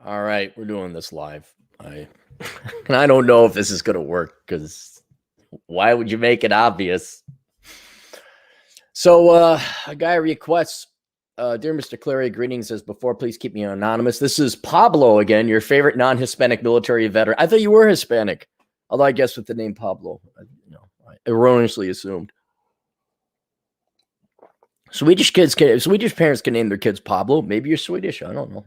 All right, we're doing this live. And I don't know if this is going to work because why would you make it obvious? So a guy requests, dear Mr. Clary, greetings. Says before, please keep me anonymous. This is Pablo again, your favorite non-Hispanic military veteran. I thought you were Hispanic, although I guess with the name Pablo, I erroneously assumed. Swedish parents can name their kids Pablo. Maybe you're Swedish. I don't know.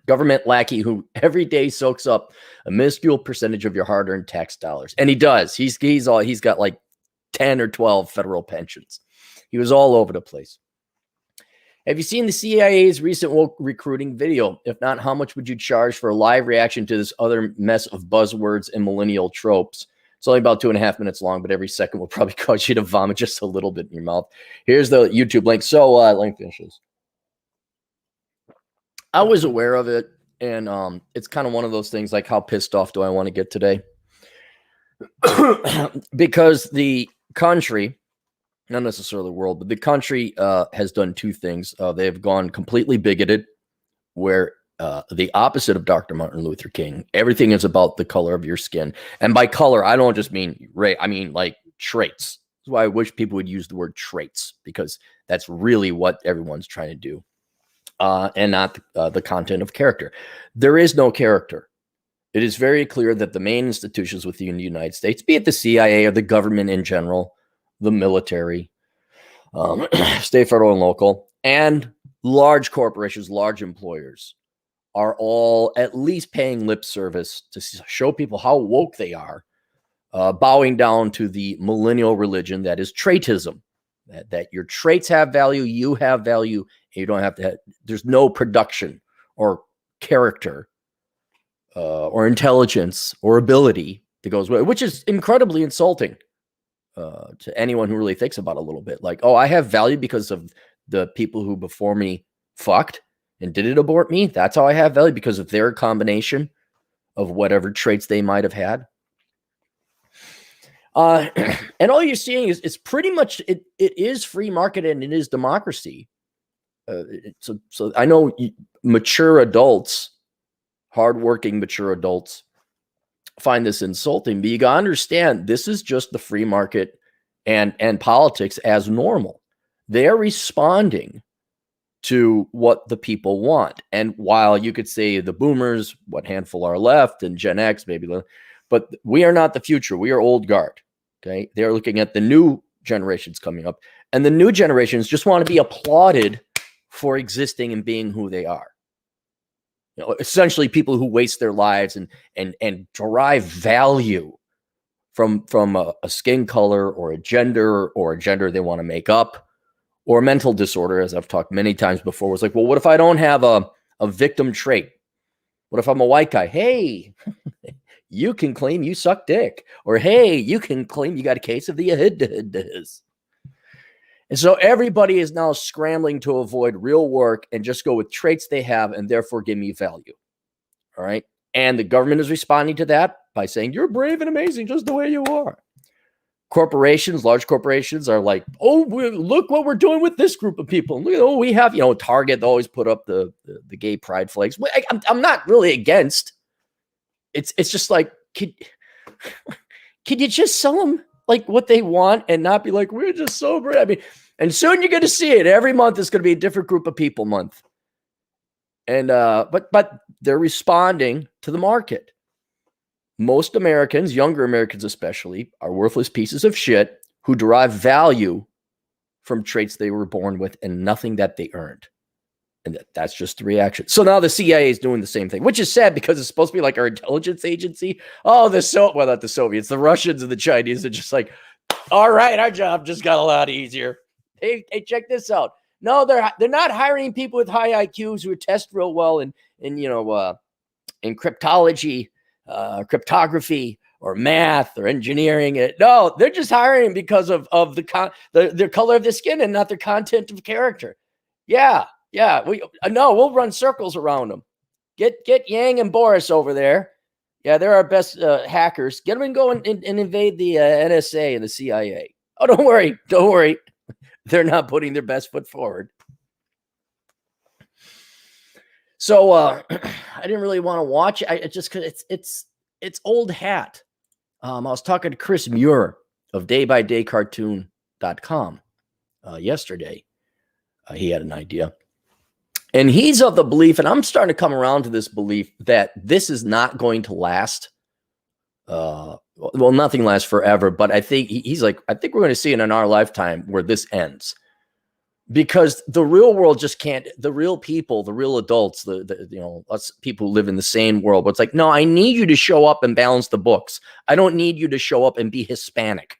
Government lackey who every day soaks up a minuscule percentage of your hard-earned tax dollars, and he does. He's got like 10 or 12 federal pensions. He was all over the place. Have you seen the CIA's recent woke recruiting video? If not, how much would you charge for a live reaction to this other mess of buzzwords and millennial tropes? It's only about 2.5 minutes long, but every second will probably cause you to vomit just a little bit in your mouth. Here's the YouTube link. So let me finish this. I was aware of it, and it's kind of one of those things like, how pissed off do I want to get today? Because the country, not necessarily the world, but the country has done two things. They've gone completely bigoted, where the opposite of Dr. Martin Luther King. Everything is about the color of your skin. And by color, I don't just mean race. I mean like traits. That's why I wish people would use the word traits, because that's really what everyone's trying to do. And not the content of character. There is no character. It is very clear that the main institutions within the United States, be it the CIA or the government in general, the military, state, federal, and local, and large corporations, large employers, are all at least paying lip service to show people how woke they are, bowing down to the millennial religion that is traitism, that your traits have value, you have value, and you don't have to there's no production or character or intelligence or ability that goes with it, which is incredibly insulting to anyone who really thinks about it a little bit. Like, oh, I have value because of the people who before me fucked and did it abort me. That's how I have value, because of their combination of whatever traits they might have had. And all you're seeing is it's pretty much it is free market and it is democracy. So I know mature adults, hardworking mature adults, find this insulting, but you gotta understand this is just the free market and politics as normal. They're responding to what the people want. And while you could say the boomers, what handful are left, and Gen X, maybe, but we are not the future. We are old guard. Okay. They're looking at the new generations coming up, and the new generations just want to be applauded for existing and being who they are. You know, essentially people who waste their lives and derive value from a skin color or a gender they want to make up, or a mental disorder, as I've talked many times before. Was like, well, what if I don't have a victim trait? What if I'm a white guy? Hey, you can claim you suck dick. Or, hey, you can claim you got a case of the ahidahidahs. And so everybody is now scrambling to avoid real work and just go with traits they have and therefore give me value. All right. And the government is responding to that by saying, you're brave and amazing just the way you are. Corporations, large corporations are like, oh, look what we're doing with this group of people. Oh, we have, Target always put up the gay pride flags. I'm not really against. It's just like, can you just sell them like what they want and not be like, we're just so brave? I mean, and soon you're going to see it. Every month is going to be a different group of people month. And but they're responding to the market. Most Americans, younger Americans especially, are worthless pieces of shit who derive value from traits they were born with and nothing that they earned. And that's just the reaction. So now the CIA is doing the same thing, which is sad because it's supposed to be like our intelligence agency. Oh, not the Soviets, the Russians and the Chinese are just like, all right, our job just got a lot easier. Hey, check this out. No, they're not hiring people with high IQs who test real well in cryptology, cryptography, or math, or engineering. No, they're just hiring because of their color of the skin and not their content of character. Yeah, we'll run circles around them. Get Yang and Boris over there. Yeah, they're our best hackers. Get them and go and invade the NSA and the CIA. Oh, don't worry. They're not putting their best foot forward. So I didn't really want to watch it. I just because it's old hat. I was talking to Chris Muir of daybydaycartoon.com yesterday. He had an idea. And he's of the belief, and I'm starting to come around to this belief, that this is not going to last. Well, nothing lasts forever, but I think he's like, I think we're going to see it in our lifetime where this ends. Because the real world just can't, the real people, the real adults, the us people who live in the same world, but it's like, no, I need you to show up and balance the books. I don't need you to show up and be Hispanic,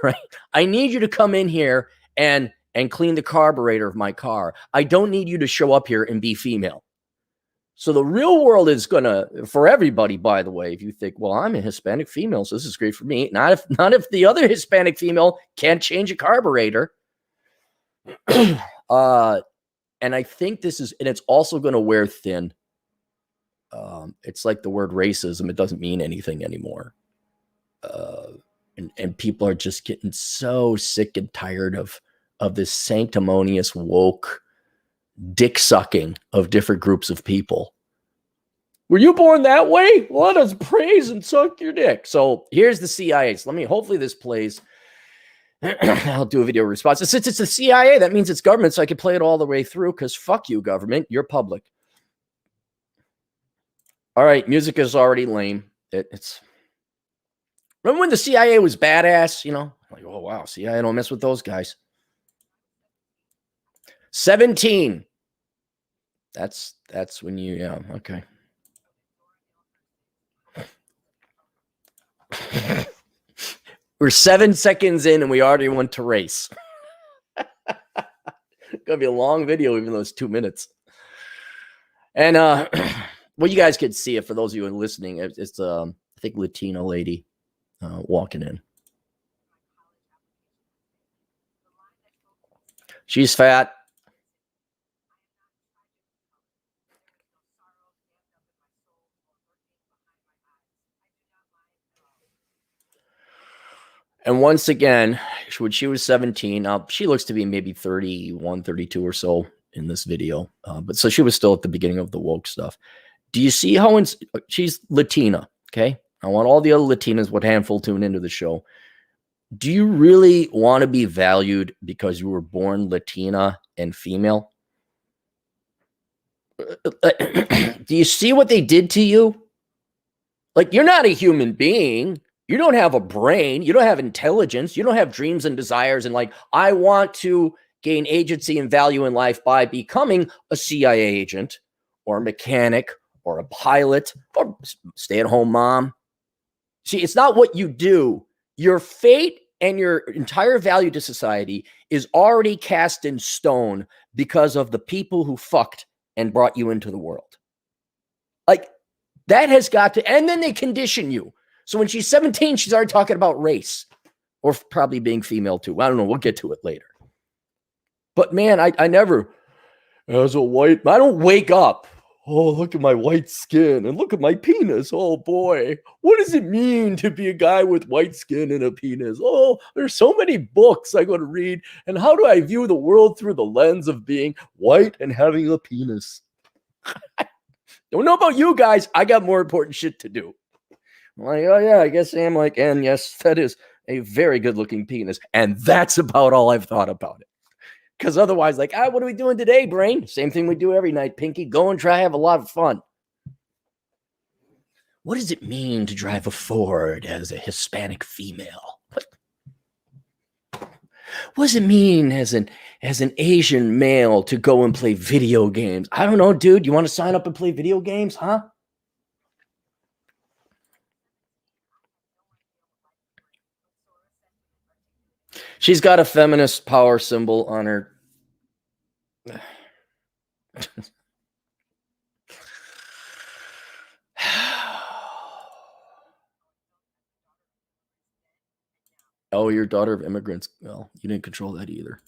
right? I need you to come in here and clean the carburetor of my car. I don't need you to show up here and be female. So the real world is gonna, for everybody, by the way, if you think, well, I'm a Hispanic female, so this is great for me. Not if the other Hispanic female can't change a carburetor. And I think this is, and it's also going to wear thin. It's like the word racism. It doesn't mean anything anymore. And people are just getting so sick and tired of this sanctimonious, woke dick sucking of different groups of people. Were you born that way? Let us praise and suck your dick. So here's the CIA. So hopefully this plays. I'll do a video response. Since it's the CIA, that means it's government, so I can play it all the way through, because fuck you, government. You're public. All right, music is already lame. It's remember when the CIA was badass, Like, oh, wow, CIA don't mess with those guys. 17. That's when you, yeah, okay. We're 7 seconds in and we already went to race. It's gonna be a long video, even though it's 2 minutes. And well, you guys could see it for those of you who are listening. It's I think Latina lady walking in. She's fat. And once again, when she was 17, she looks to be maybe 31, 32 or so in this video. But so she was still at the beginning of the woke stuff. Do you see how she's Latina? Okay. I want all the other Latinas, what handful, tune into the show. Do you really want to be valued because you were born Latina and female? Do you see what they did to you? Like, you're not a human being. You don't have a brain. You don't have intelligence. You don't have dreams and desires. And like, I want to gain agency and value in life by becoming a CIA agent or a mechanic or a pilot or stay-at-home mom. See, it's not what you do. Your fate and your entire value to society is already cast in stone because of the people who fucked and brought you into the world. Like, that has got to, and then they condition you. So when she's 17, she's already talking about race, or probably being female too. I don't know. We'll get to it later. But man, I never, as a white, I don't wake up. Oh, look at my white skin and look at my penis. Oh boy, what does it mean to be a guy with white skin and a penis? Oh, there's so many books I got to read. And how do I view the world through the lens of being white and having a penis? Don't know about you guys. I got more important shit to do. I'm like, oh yeah, I guess I'm like, and yes, that is a very good looking penis. And that's about all I've thought about it. Because otherwise, like, what are we doing today, brain? Same thing we do every night, Pinky. Go and try, have a lot of fun. What does it mean to drive a Ford as a Hispanic female? What does it mean as an Asian male to go and play video games? I don't know, dude. You want to sign up and play video games, huh? She's got a feminist power symbol on her. Oh, you're a daughter of immigrants. Well, you didn't control that either.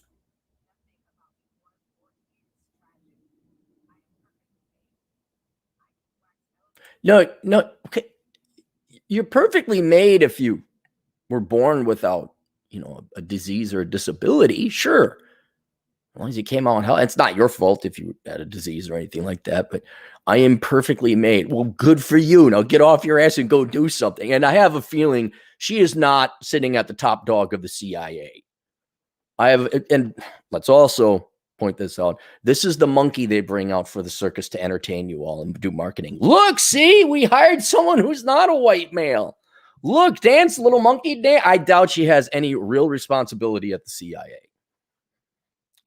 No. Okay. You're perfectly made if you were born without, a disease or a disability. Sure. As long as you came out healthy, it's not your fault if you had a disease or anything like that, but I am perfectly made. Well, good for you. Now get off your ass and go do something. And I have a feeling she is not sitting at the top dog of the CIA. And let's also point this out. This is the monkey they bring out for the circus to entertain you all and do marketing. Look, see, we hired someone who's not a white male. Look, dance, little monkey dance. I doubt she has any real responsibility at the CIA.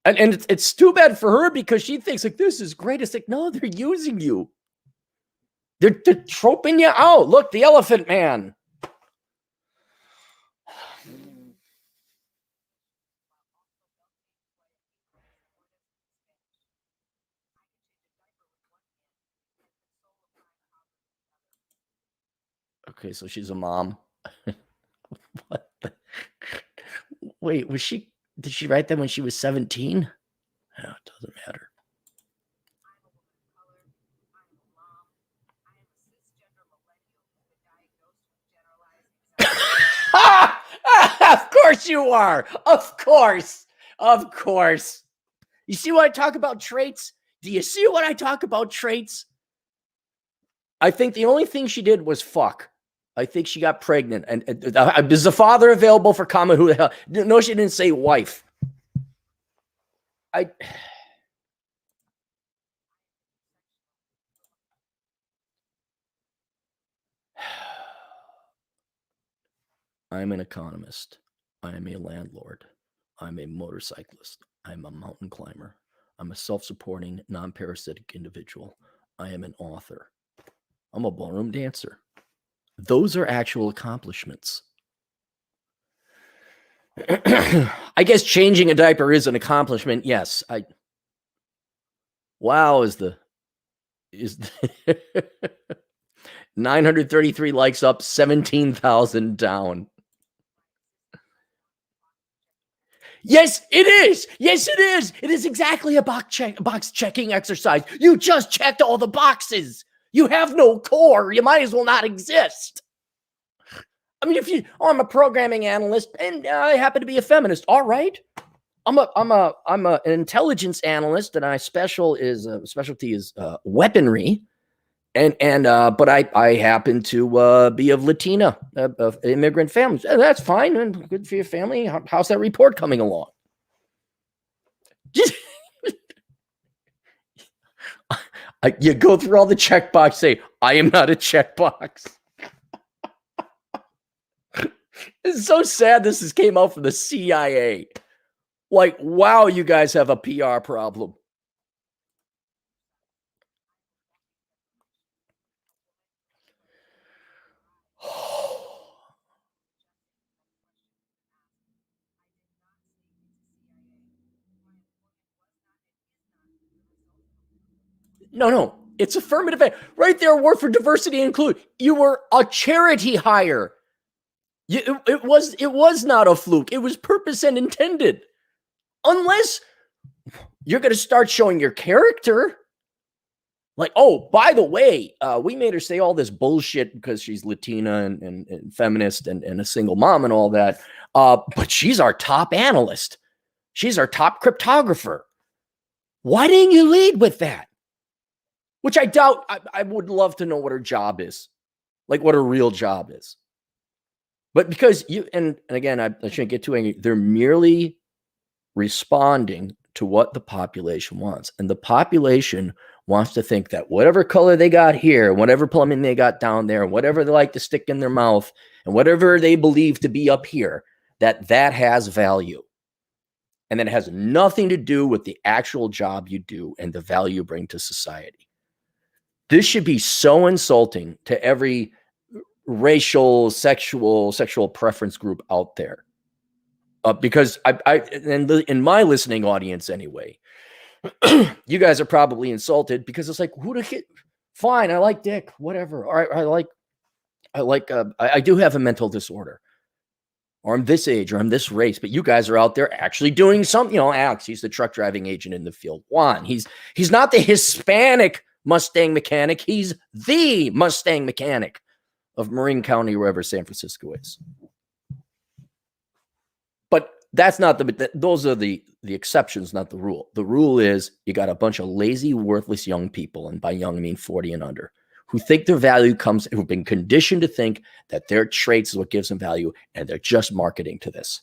And it's too bad for her because she thinks like this is great. It's like, no, they're using you. They're troping you out. Look, the elephant man. Okay, so she's a mom. What the? Wait, did she write that when she was 17? No, it doesn't matter. Of course you are. Of course. Of course. You see what I talk about traits? Do you see what I talk about traits? I think the only thing she did was fuck. I think she got pregnant. And is the father available for comment? Who the hell? No, she didn't say wife. I'm an economist. I am a landlord. I'm a motorcyclist. I'm a mountain climber. I'm a self-supporting, non-parasitic individual. I am an author. I'm a ballroom dancer. Those are actual accomplishments. I guess changing a diaper is an accomplishment. Yes. Wow is the 933 likes up, 17,000 down. Yes, it is. Yes, it is. It is exactly a box checking exercise. You just checked all the boxes. You have no core. You might as well not exist. I mean, I'm a programming analyst and I happen to be a feminist. All right. I'm an intelligence analyst and my specialty is weaponry. But I happen to be of Latina, of immigrant families. That's fine and good for your family. How's that report coming along? You go through all the checkbox, say, I am not a checkbox. It's so sad this came out from the CIA. Like, wow, you guys have a PR problem. No. It's affirmative. Right there, word for diversity and include. You were a charity hire. It was not a fluke. It was purpose and intended. Unless you're going to start showing your character. Like, oh, by the way, we made her say all this bullshit because she's Latina and feminist and a single mom and all that. But she's our top analyst. She's our top cryptographer. Why didn't you lead with that? Which I doubt. I would love to know what her job is. Like what her real job is. But because and again, I shouldn't get too angry. They're merely responding to what the population wants. And the population wants to think that whatever color they got here, whatever plumbing they got down there, whatever they like to stick in their mouth, and whatever they believe to be up here, that has value. And that it has nothing to do with the actual job you do and the value you bring to society. This should be so insulting to every racial, sexual preference group out there. Because in my listening audience anyway, you guys are probably insulted because it's like, who the shit? Fine, I like dick, whatever. Or I do have a mental disorder, or I'm this age, or I'm this race. But you guys are out there actually doing something. You know, Alex, he's the truck driving agent in the field. Juan, he's not the Hispanic Mustang mechanic. He's the Mustang mechanic of Marin County, wherever San Francisco is. But that's not those are the exceptions, not the rule. The rule is you got a bunch of lazy, worthless young people, and by young I mean 40 and under, who think their value comes, who've been conditioned to think that their traits is what gives them value, and they're just marketing to this.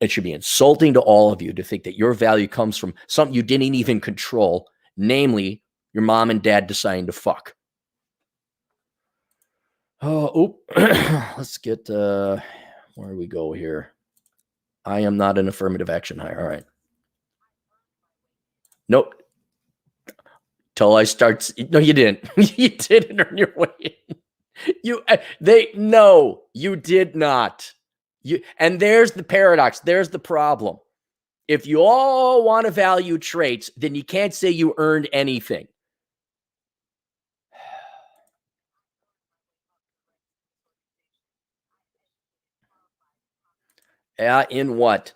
It should be insulting to all of you to think that your value comes from something you didn't even control, namely your mom and dad deciding to fuck. Let's get where do we go here? I am not an affirmative action hire. All right. Nope. Till I start. No, you didn't. You didn't earn your way in. No, you did not. And there's the paradox. There's the problem. If you all want to value traits, then you can't say you earned anything. Yeah, in what?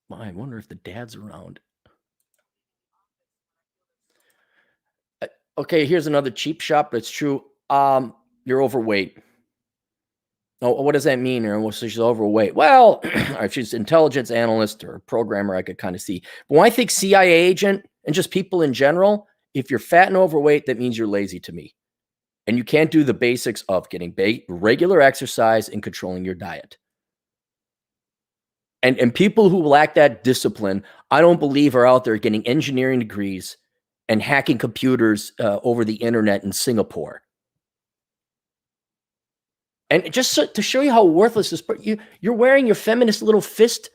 Well, I wonder if the dad's around. Okay, here's another cheap shot, but it's true. You're overweight. Oh, what does that mean? Or so she's overweight. Well, if she's an intelligence analyst or a programmer, I could kind of see. But when I think CIA agent and just people in general, if you're fat and overweight, that means you're lazy to me. And you can't do the basics of getting regular exercise and controlling your diet. And people who lack that discipline, I don't believe are out there getting engineering degrees and hacking computers over the internet in Singapore. And just to show you how worthless this, you're wearing your feminist little fist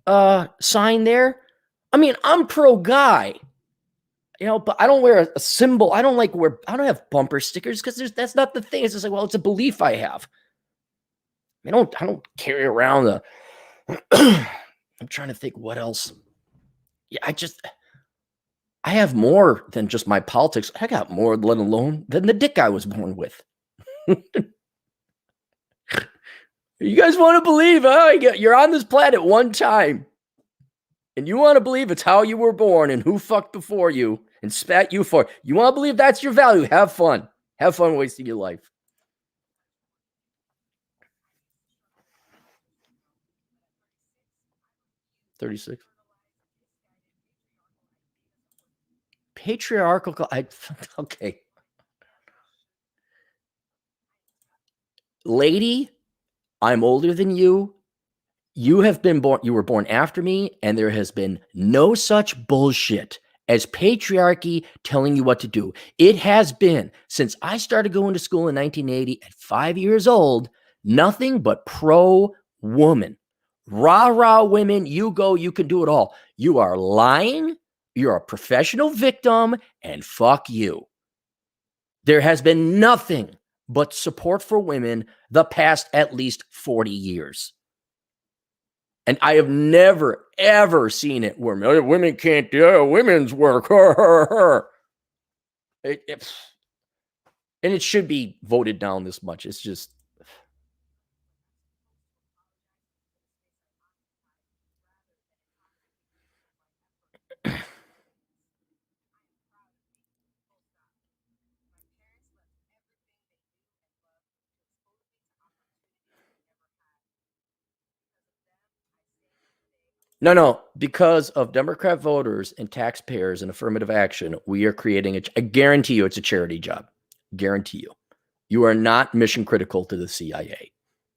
sign there. I mean, I'm pro guy, but I don't wear a symbol. I don't have bumper stickers because that's not the thing. It's just like, well, it's a belief I have. I don't carry around the. I'm trying to think what else. Yeah, I have more than just my politics. I got more, let alone than the dick I was born with. You guys want to believe, you're on this planet one time, and you want to believe it's how you were born and who fucked before you and spat you for. You want to believe that's your value? Have fun. Have fun wasting your life. $36. Patriarchal. Okay. Lady, I'm older than you. You were born after me, and there has been no such bullshit as patriarchy telling you what to do. It has been, since I started going to school in 1980 at 5 years old, nothing but pro-woman. Rah, women, you go, you can do it all. You are lying, you're a professional victim, and fuck you. There has been nothing but support for women the past at least 40 years. And I have never, ever seen it where women can't do women's work. And it should be voted down this much. It's just. No, because of Democrat voters and taxpayers and affirmative action, we are creating I guarantee you it's a charity job. Guarantee you. You are not mission critical to the CIA.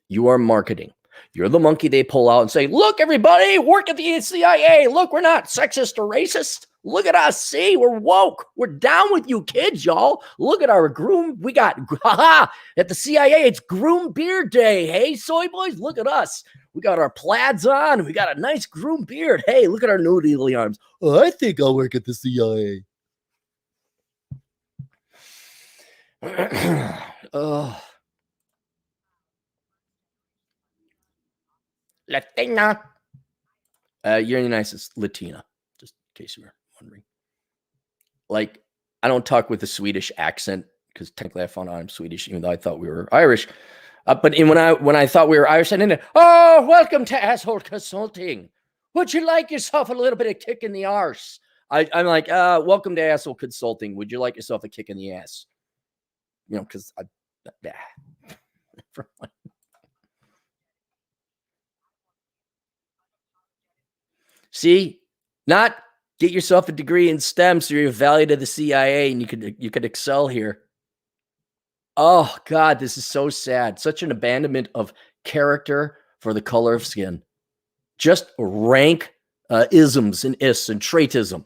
You are marketing. You're the monkey they pull out and say, look, everybody, work at the CIA. Look, we're not sexist or racist. Look at us. See, we're woke. We're down with you kids, y'all. Look at our groom. We got, at the CIA, it's Groom Beard Day. Hey, soy boys, look at us. We got our plaids on. We got a nice groom beard. Hey, look at our noodly arms. Oh, I think I'll work at the CIA. Latina. You're the nicest Latina, just in case you were wondering. Like, I don't talk with a Swedish accent because technically I found out I'm Swedish, even though I thought we were Irish. But when I thought we were Irish, I didn't. Oh, welcome to Asshole Consulting. Would you like yourself a little bit of kick in the arse? I'm like, welcome to Asshole Consulting. Would you like yourself a kick in the ass? because I. See, not get yourself a degree in STEM so you're valued to the CIA and you could excel here. Oh God, this is so sad. Such an abandonment of character for the color of skin. Just rank isms and ists and traitism.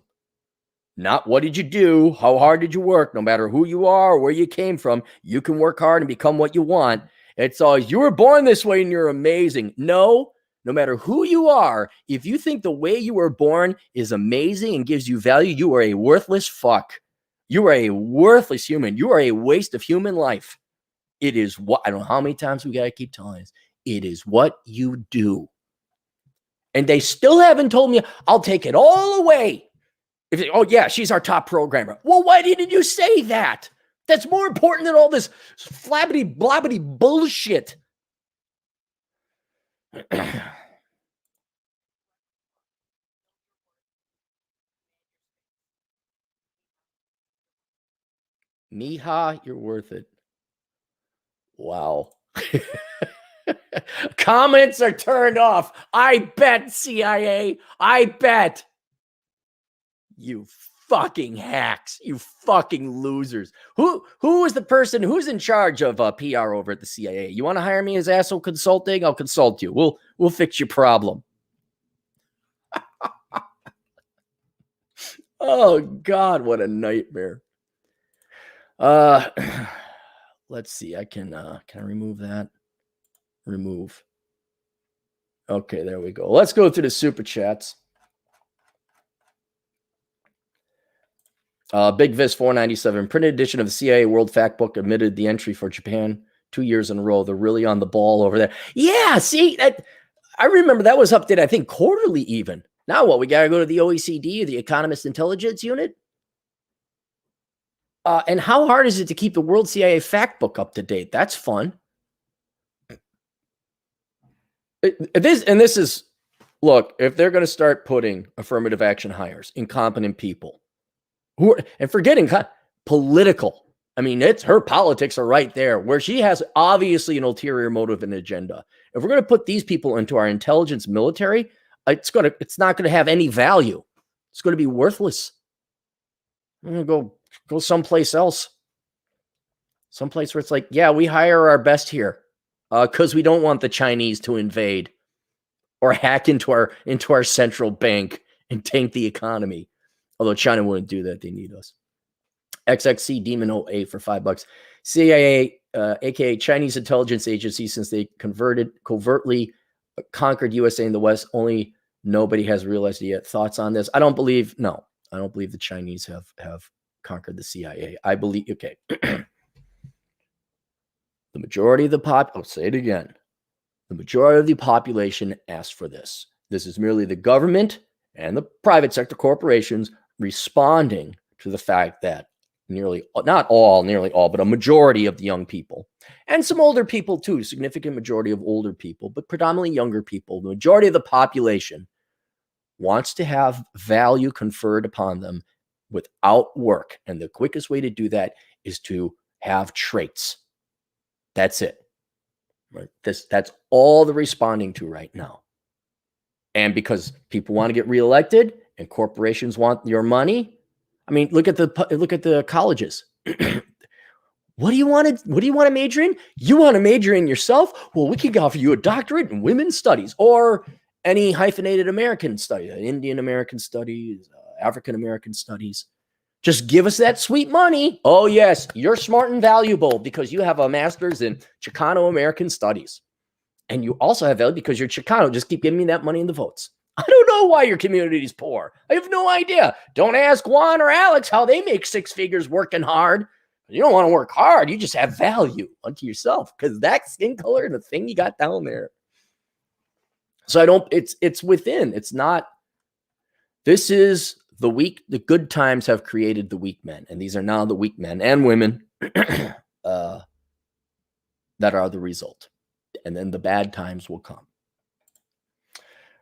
Not what did you do? How hard did you work? No matter who you are or where you came from, you can work hard and become what you want. It's always, you were born this way and you're amazing. No matter who you are, if you think the way you were born is amazing and gives you value, you are a worthless fuck. You are a worthless human. You are a waste of human life. It is what, I don't know how many times we got to keep telling us. It is what you do. And they still haven't told me, I'll take it all away. Oh, yeah, she's our top programmer. Well, why didn't you say that? That's more important than all this flabbity blobbity bullshit. Mija, you're worth it. Wow. Comments are turned off. I bet, CIA. I bet. You fucking hacks. You fucking losers. Who is the person who's in charge of PR over at the CIA? You want to hire me as asshole consulting? I'll consult you. We'll fix your problem. Oh God, what a nightmare. Let's see. Can I remove that? Remove. Okay, there we go. Let's go through the super chats. Big Vis 497, printed edition of the CIA World Factbook admitted the entry for Japan 2 years in a row. They're really on the ball over there. Yeah, see, I remember that was updated, I think, quarterly even. Now what, we got to go to the OECD or the Economist Intelligence Unit? And how hard is it to keep the World CIA Factbook up to date? That's fun. This is, look, if they're going to start putting affirmative action hires, incompetent people, and forgetting political. I mean, her politics are right there, where she has obviously an ulterior motive and agenda. If we're going to put these people into our intelligence military, it's not going to have any value. It's going to be worthless. I'm going to go someplace else. Someplace where it's like, yeah, we hire our best here because we don't want the Chinese to invade or hack into our central bank and tank the economy. Although China wouldn't do that. They need us. XXC Demon 08 for $5. CIA, aka Chinese intelligence agency, since they covertly conquered USA in the West, only nobody has realized it yet. Thoughts on this? I don't believe the Chinese have conquered the CIA. I believe, okay. The majority of I'll say it again. The majority of the population asked for this. This is merely the government and the private sector corporations responding to the fact that nearly all, but a majority of the young people and some older people too, significant majority of older people, but predominantly younger people, the majority of the population wants to have value conferred upon them without work. And the quickest way to do that is to have traits. That's it. Right? That's all they're responding to right now. And because people want to get reelected and corporations want your money, I mean, look at the colleges. What do you want to major in? You want to major in yourself? Well, we can offer you a doctorate in women's studies or any hyphenated American study, Indian American studies, African American studies. Just give us that sweet money. Oh, yes, you're smart and valuable because you have a master's in Chicano American studies. And you also have value because you're Chicano. Just keep giving me that money and the votes. I don't know why your community is poor. I have no idea. Don't ask Juan or Alex how they make six figures working hard. You don't want to work hard. You just have value unto yourself because that skin color and the thing you got down there. So it's within. It's not. This is the weak. The good times have created the weak men. And these are now the weak men and women that are the result. And then the bad times will come.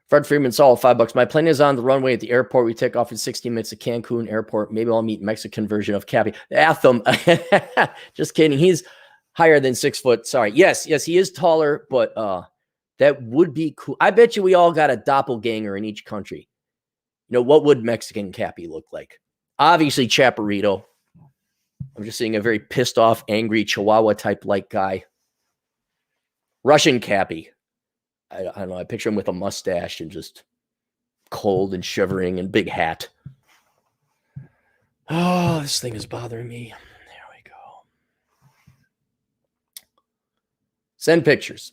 Fred Freeman saw $5. My plane is on the runway at the airport. We take off in 16 minutes at Cancun airport. Maybe I'll meet Mexican version of Cappy. Atham. Just kidding. He's higher than 6 foot. Sorry. Yes, he is taller, but that would be cool. I bet you we all got a doppelganger in each country. You know, what would Mexican Cappy look like? Obviously, Chaparrito. I'm just seeing a very pissed off, angry Chihuahua type like guy. Russian Cappy. I don't know. I picture him with a mustache and just cold and shivering and big hat. Oh, this thing is bothering me. There we go. Send pictures.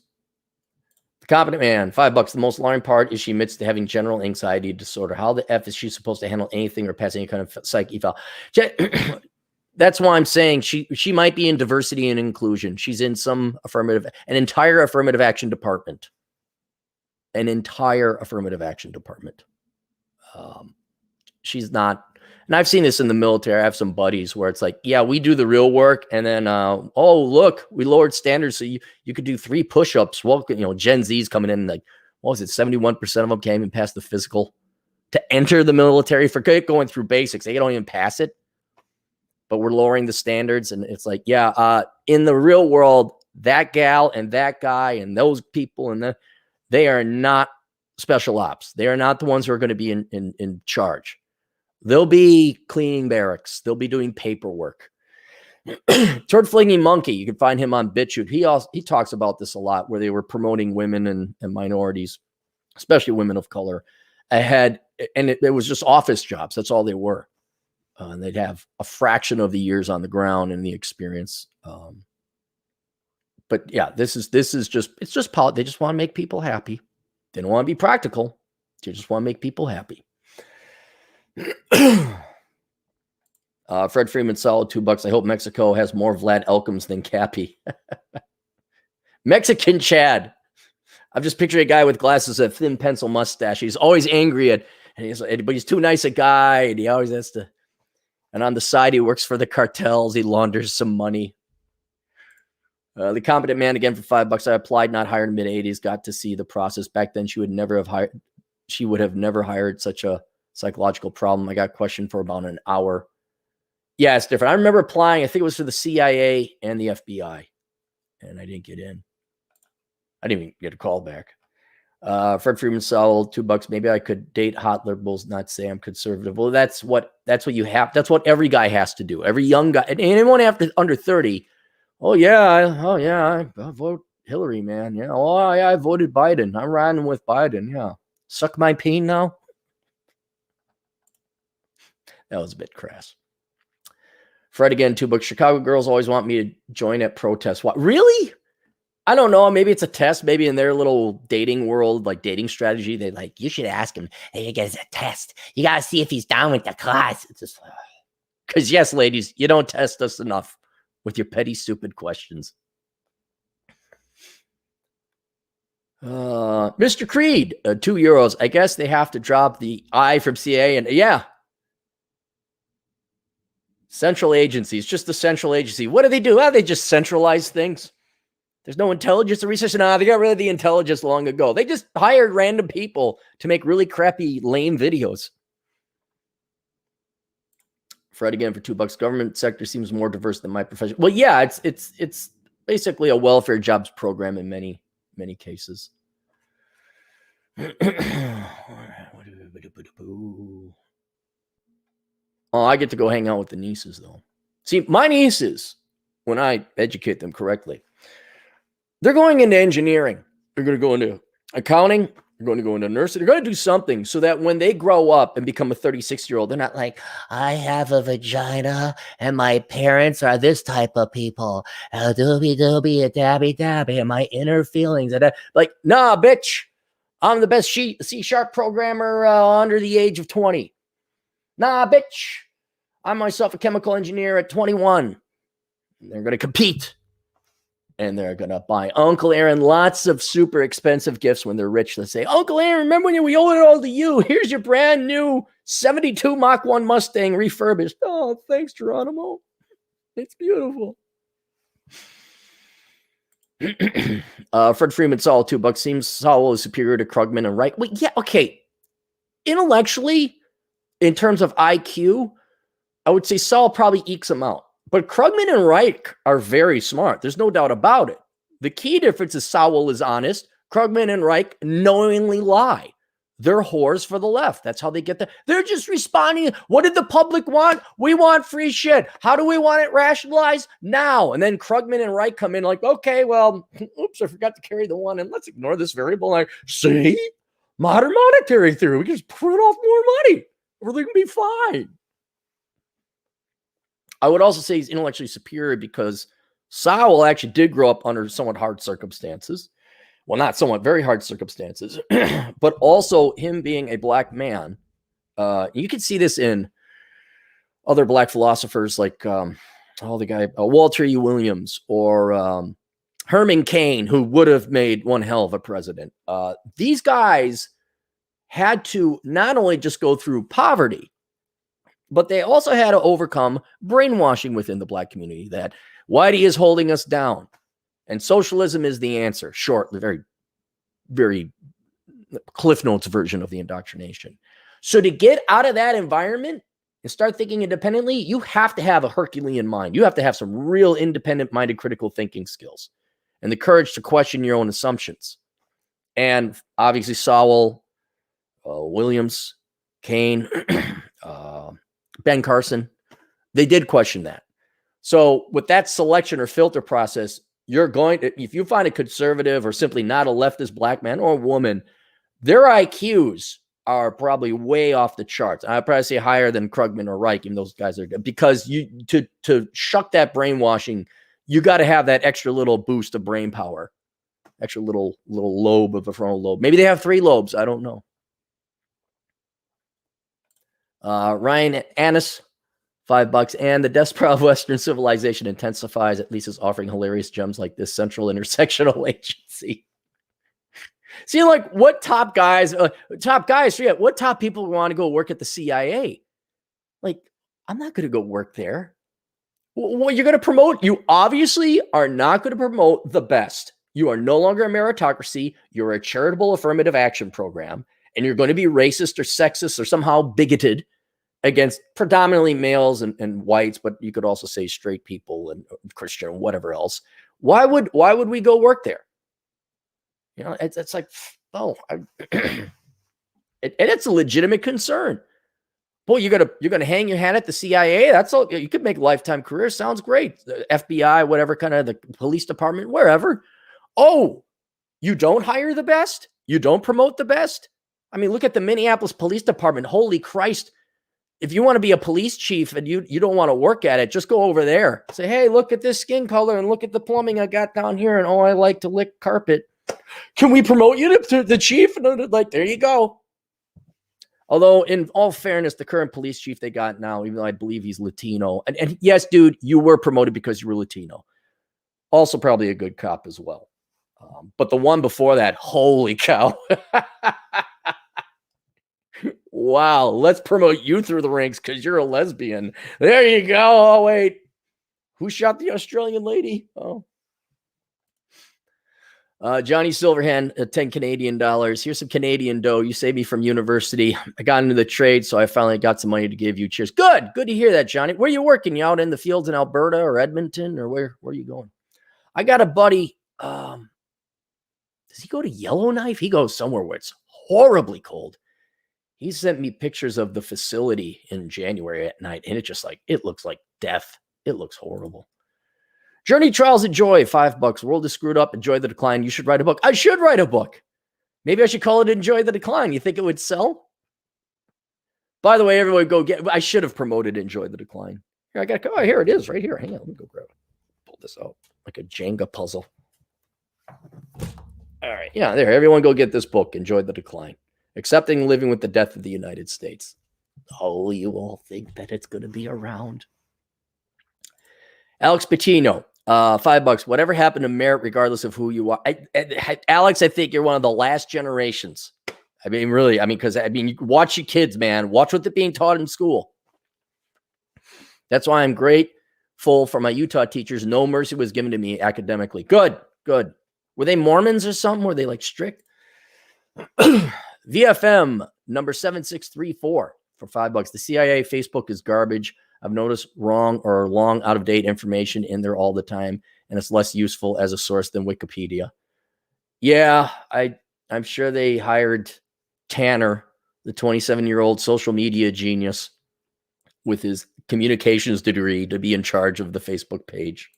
The competent man, $5. The most alarming part is she admits to having general anxiety disorder. How the F is she supposed to handle anything or pass any kind of psych eval? That's why I'm saying she might be in diversity and inclusion. She's in an entire affirmative action department. She's not, and I've seen this in the military. I have some buddies where it's like, yeah, we do the real work. And then, oh, look, we lowered standards. So you could do 3 push-ups. Well, you know, Gen Z's coming in like, what was it? 71% of them can't even pass the physical to enter the military. Forget going through basics. They don't even pass it. But we're lowering the standards. And it's like, yeah, in the real world, that gal and that guy and those people they are not special ops. They are not the ones who are going to be in charge. They'll be cleaning barracks. They'll be doing paperwork. Turd Flinging Monkey, you can find him on BitChute. He talks about this a lot, where they were promoting women and minorities, especially women of color, ahead. And it was just office jobs. That's all they were. And they'd have a fraction of the years on the ground and the experience. But yeah, this is just, it's just politics. They just want to make people happy. They don't want to be practical. They just want to make people happy. Fred Freeman, solid $2. I hope Mexico has more Vlad Elkins than Cappy. Mexican Chad. I'm just picturing a guy with glasses, a thin pencil mustache. He's always angry but he's too nice a guy, and he always has to. And on the side, he works for the cartels. He launders some money. The competent man, again, for $5. I applied, not hired in mid-80s. Got to see the process. Back then, she would have never hired such a psychological problem. I got questioned for about an hour. Yeah, it's different. I remember applying. I think it was for the CIA and the FBI, and I didn't get in. I didn't even get a call back. Fred Freeman sold $2. Maybe I could date hot liberals, not say I'm conservative. Well, that's what you have. That's what every guy has to do. Every young guy, and anyone under 30. Oh yeah, I vote Hillary, man. Yeah. Oh yeah, I voted Biden. I'm riding with Biden. Yeah. Suck my peen now. That was a bit crass. Fred again, $2. Chicago girls always want me to join at protests. What? Really? I don't know. Maybe it's a test. Maybe in their little dating world, like dating strategy, they like, you should ask him. Hey, it's a test. You got to see if he's down with the class. It's just, because yes, ladies, you don't test us enough with your petty, stupid questions. Mr. Creed, €2. I guess they have to drop the I from CA. And yeah. Central agencies, just the central agency. What do? They just centralize things. There's no intelligence or research. No, they got rid of the intelligence long ago. They just hired random people to make really crappy, lame videos. Fred again for $2. Government sector seems more diverse than my profession. Well, yeah, it's basically a welfare jobs program in many cases. Oh, I get to go hang out with the nieces, though. See, my nieces, when I educate them correctly, they're going into engineering. They're going to go into accounting. They're going to go into nursing. They're going to do something so that when they grow up and become a 36-year-old, they're not like, I have a vagina and my parents are this type of people. Doobie doobie, dabby dabby, and my inner feelings. Like, nah, bitch. I'm the best C# programmer under the age of 20. Nah, bitch. I'm myself a chemical engineer at 21. They're going to compete. And they're going to buy Uncle Aaron lots of super expensive gifts when they're rich. They say, Uncle Aaron, remember when we owed it all to you? Here's your brand new 72 Mach 1 Mustang refurbished. Oh, thanks, Geronimo. It's beautiful. Fred Freeman, Saul, $2. Seems Saul is superior to Krugman and Reich. Well, yeah, okay. Intellectually, in terms of IQ, I would say Saul probably ekes him out. But Krugman and Reich are very smart. There's no doubt about it. The key difference is Saul is honest. Krugman and Reich knowingly lie. They're whores for the left. That's how they get there. They're just responding. What did the public want? We want free shit. How do we want it rationalized? Now. And then Krugman and Reich come in like, okay, well, oops, I forgot to carry the one. And let's ignore this variable. Like, see? Modern monetary theory. We can just print off more money. Everything can be fine. I would also say he's intellectually superior because Saul actually did grow up under somewhat hard circumstances. Well, not somewhat, very hard circumstances, but also him being a black man. You can see this in other black philosophers like the guy Walter E. Williams or Herman Cain, who would have made one hell of a president. These guys had to not only just go through poverty, but they also had to overcome brainwashing within the black community that Whitey is holding us down. And socialism is the answer. Short, very, very Cliff Notes version of the indoctrination. So to get out of that environment and start thinking independently, you have to have a Herculean mind. You have to have some real independent-minded critical thinking skills and the courage to question your own assumptions. And obviously Saul, Williams, Cain, Ben Carson, they did question that. So with that selection or filter process, you're going to, if you find a conservative or simply not a leftist black man or woman, their IQs are probably way off the charts. I'd probably say higher than Krugman or Reich, even those guys are good. Because you to shuck that brainwashing, you got to have that extra little boost of brain power, extra little lobe of the frontal lobe. Maybe they have 3 lobes. I don't know. Ryan Annis, $5. And the desperate of Western civilization intensifies, at least is offering hilarious gems like this central intersectional agency. See, like what top guys, what top people want to go work at the CIA? Like, I'm not going to go work there. Well, you're going to promote, you obviously are not going to promote the best. You are no longer a meritocracy. You're a charitable affirmative action program, and you're going to be racist or sexist or somehow bigoted against predominantly males and whites, but you could also say straight people and Christian and whatever else. Why would we go work there? You know, it's like, and it's a legitimate concern. Boy, you're gonna hang your hat at the CIA. That's all. You could make a lifetime career. Sounds great. The FBI, whatever, kind of the police department, wherever. Oh, you don't hire the best? You don't promote the best? I mean, look at the Minneapolis Police Department. Holy Christ. If you want to be a police chief and you don't want to work at it, just go over there. Say, hey, look at this skin color and look at the plumbing I got down here. And I like to lick carpet. Can we promote you to the chief? And like, there you go. Although, in all fairness, the current police chief they got now, even though I believe he's Latino, and yes, dude, you were promoted because you were Latino. Also, probably a good cop as well. But the one before that, holy cow. Wow, let's promote you through the ranks because you're a lesbian. There you go. Oh, wait. Who shot the Australian lady? Oh. Johnny Silverhand, 10 Canadian dollars. Here's some Canadian dough. You saved me from university. I got into the trade, so I finally got some money to give you. Cheers. Good. Good to hear that, Johnny. Where are you working? You out in the fields in Alberta or Edmonton, or where are you going? I got a buddy. Does he go to Yellowknife? He goes somewhere where it's horribly cold. He sent me pictures of the facility in January at night, and it looks like death. It looks horrible. Journey, Trials, and Joy, $5. World is screwed up. Enjoy the decline. You should write a book. I should write a book. Maybe I should call it Enjoy the Decline. You think it would sell? By the way, everyone go get, I should have promoted Enjoy the Decline. Here, I got to go. Oh, here it is right here. Hang on. Let me go grab it. Pull this out like a Jenga puzzle. All right. Yeah, there. Everyone go get this book, Enjoy the Decline. Accepting Living with the Death of the United States. Oh, you all think that it's going to be around. Alex Patino, $5. Whatever happened to merit, regardless of who you are. Alex, I think you're one of the last generations. I mean, really, because you watch your kids, man. Watch what they're being taught in school. That's why I'm grateful for my Utah teachers. No mercy was given to me academically. Good. Good. Were they Mormons or something? Were they like strict? VFM number 7634 for $5. The CIA Facebook is garbage. I've noticed wrong or long out of date information in there all the time, and it's less useful as a source than Wikipedia. Yeah, I'm sure they hired Tanner, the 27-year-old social media genius with his communications degree, to be in charge of the Facebook page.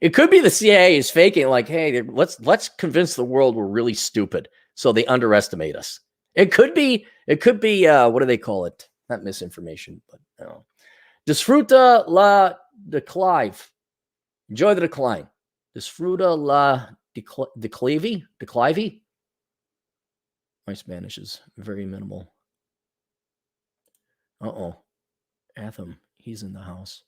It could be the CIA is faking, like, hey, let's convince the world we're really stupid, so they underestimate us. It could be, what do they call it? Not misinformation, but no. Disfruta la declive. Enjoy the decline. Disfruta la declive. My Spanish is very minimal. Atham, he's in the house.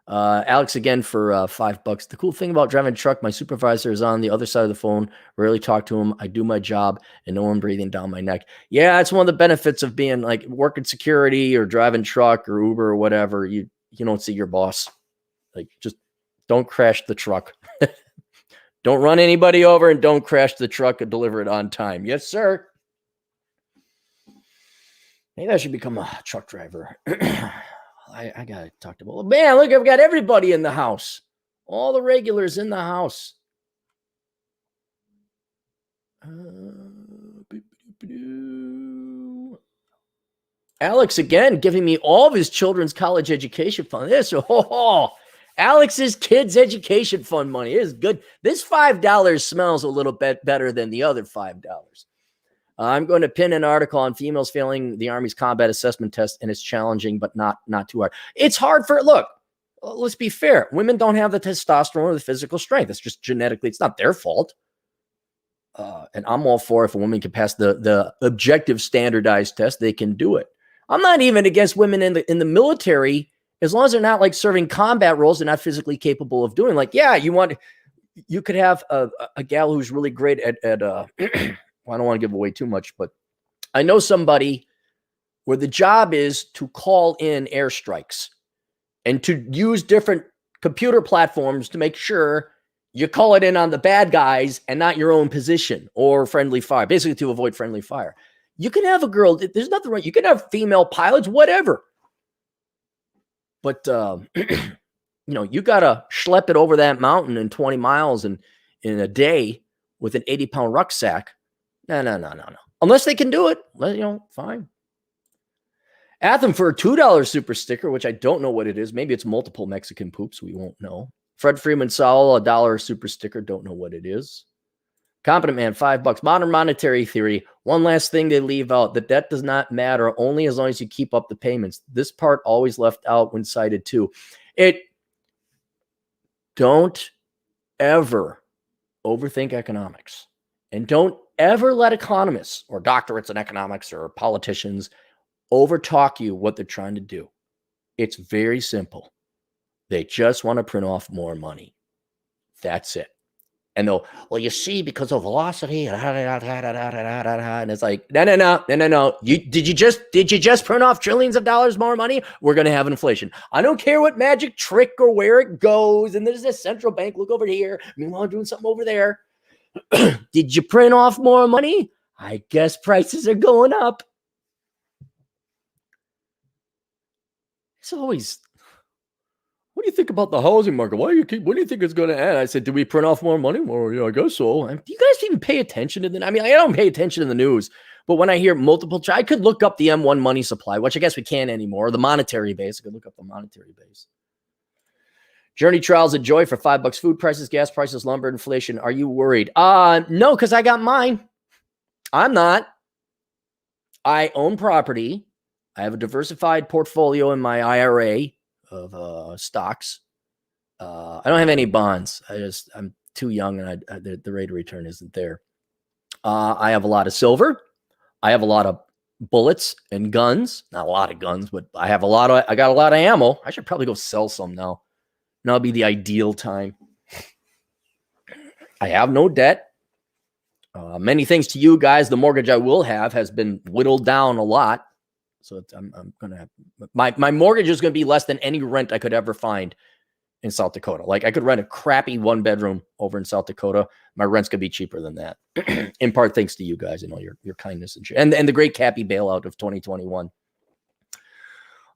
Alex again for $5. The cool thing about driving a truck, my supervisor is on the other side of the phone. Rarely talk to him. I do my job and no one breathing down my neck. Yeah, it's one of the benefits of being like working security or driving truck or Uber or whatever. You don't see your boss. Like, just don't crash the truck. Don't run anybody over, and don't crash the truck and deliver it on time. Yes, sir. Maybe I should become a truck driver. I got to talk to them. Man, look, I've got everybody in the house. All the regulars in the house. Alex, again, giving me all of his children's college education fund. Alex's kids' education fund money is good. This $5 smells a little bit better than the other $5. I'm going to pin an article on females failing the Army's combat assessment test, and it's challenging, but not too hard. It's hard look, let's be fair. Women don't have the testosterone or the physical strength. It's just genetically, it's not their fault. And I'm all for if a woman can pass the objective standardized test, they can do it. I'm not even against women in the military, as long as they're not like serving combat roles, they're not physically capable of doing. Like, yeah, you could have a gal who's really great at well, I don't want to give away too much, but I know somebody where the job is to call in airstrikes and to use different computer platforms to make sure you call it in on the bad guys and not your own position or friendly fire, basically to avoid friendly fire. You can have a girl, there's nothing wrong. You can have female pilots, whatever. But, you got to schlep it over that mountain in 20 miles in a day with an 80-pound rucksack. No. Unless they can do it, fine. Atham for a $2 super sticker, which I don't know what it is. Maybe it's multiple Mexican poops. We won't know. Fred Freeman Saul, $1 super sticker. Don't know what it is. Competent Man, $5. Modern monetary theory. One last thing they leave out. The debt does not matter only as long as you keep up the payments. This part always left out when cited too. Don't ever overthink economics. And don't ever let economists or doctorates in economics or politicians overtalk you what they're trying to do. It's very simple. They just want to print off more money. That's it. And well, you see, because of velocity, and it's like, no. Did you just print off trillions of dollars more money? We're going to have inflation. I don't care what magic trick or where it goes. And there's a central bank. Look over here. Meanwhile, I'm doing something over there. Did you print off more money? I guess prices are going up. It's always, what do you think about the housing market? When do you think it's going to end? I said, did we print off more money? Well, yeah, I guess so. Do you guys even pay attention to I don't pay attention to the news, but when I hear multiple, I could look up the M1 money supply, which I guess we can't anymore. The monetary base. I could look up the monetary base. Journey Trials of Joy for $5. Food prices, gas prices, lumber, inflation. Are you worried? No, because I got mine. I'm not. I own property. I have a diversified portfolio in my IRA of stocks. I don't have any bonds. I'm too young, and the rate of return isn't there. I have a lot of silver. I have a lot of bullets and guns. Not a lot of guns, but I got a lot of ammo. I should probably go sell some now. Now would be the ideal time. I have no debt. Many thanks to you guys. The mortgage I will have has been whittled down a lot. So I'm going to have my mortgage is going to be less than any rent I could ever find in South Dakota. Like I could rent a crappy 1-bedroom over in South Dakota. My rents could be cheaper than that. In part, thanks to you guys and all your kindness and the great Cappy bailout of 2021.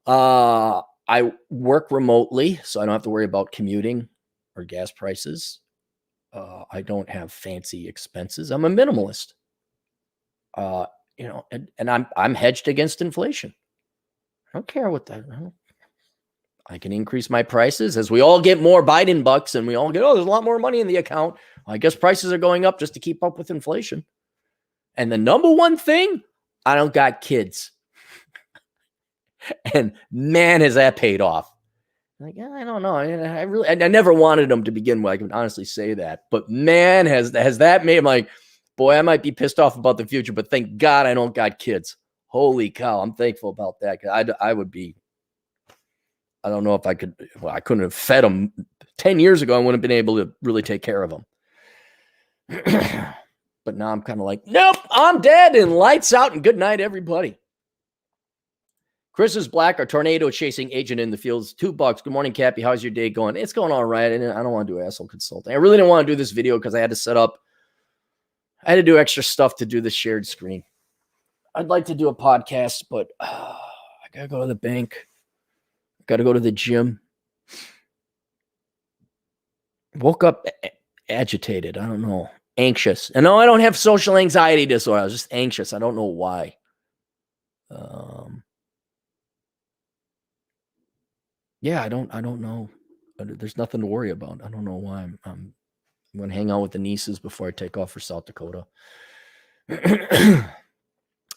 I work remotely, so I don't have to worry about commuting or gas prices. I don't have fancy expenses. I'm a minimalist. And I'm hedged against inflation. I don't care what that. I can increase my prices as we all get more Biden bucks and we all get, there's a lot more money in the account. I guess prices are going up just to keep up with inflation. And the number one thing, I don't got kids. And man, has that paid off. Like, I don't know. I never wanted them to begin with. I can honestly say that. But man, has that made, I'm like, boy, I might be pissed off about the future, but thank God I don't got kids. Holy cow. I'm thankful about that. I would be, I don't know if I could, well, I couldn't have fed them 10 years ago. I wouldn't have been able to really take care of them. But now I'm kind of like, nope, I'm dead and lights out and good night, everybody. Chris is black, our tornado chasing agent in the fields. $2. Good morning, Cappy. How's your day going? It's going all right. And I don't want to do asshole consulting. I really didn't want to do this video because I had to do extra stuff to do the shared screen. I'd like to do a podcast, but I got to go to the bank. Got to go to the gym. Woke up agitated. I don't know. Anxious. And no, I don't have social anxiety disorder. I was just anxious. I don't know why. Yeah, I don't know. There's nothing to worry about. I don't know why. I'm going to hang out with the nieces before I take off for South Dakota.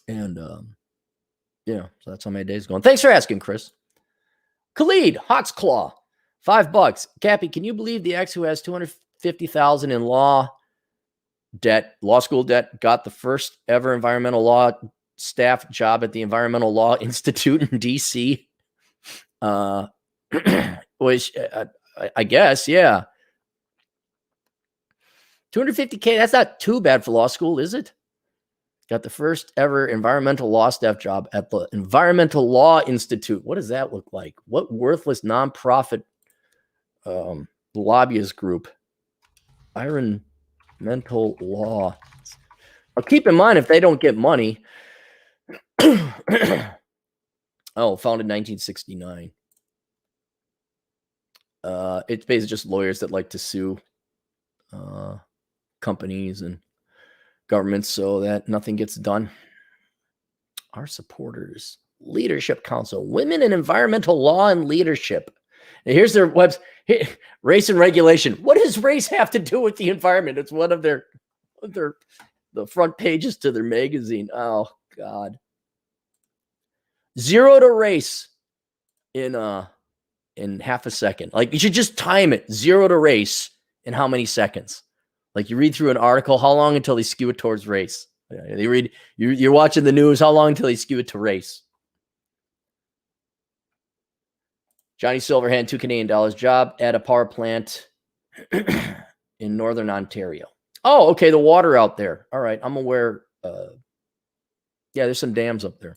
And so that's how my day's going. Thanks for asking, Chris. Khalid Holtzclaw, $5. Cappy, can you believe the ex who has $250,000 in law school debt, got the first ever environmental law staff job at the Environmental Law Institute in DC? Which I guess, yeah. $250K, that's not too bad for law school, is it? Got the first ever environmental law staff job at the Environmental Law Institute. What does that look like? What worthless nonprofit lobbyist group? Environmental Law. Now, keep in mind, if they don't get money, founded in 1969. It's basically just lawyers that like to sue companies and governments so that nothing gets done. Our supporters, Leadership Council, Women in Environmental Law and Leadership. And here's their website, race and regulation. What does race have to do with the environment? It's one of the front pages to their magazine. Oh God. 0 to race in half a second. Like you should just time it. 0 to race in how many seconds? Like you read through an article, how long until they skew it towards race? You're watching the news, how long until they skew it to race? Johnny Silverhand, $2 Canadian job at a power plant in Northern Ontario. Oh, okay. The water out there. All right. I'm aware. There's some dams up there.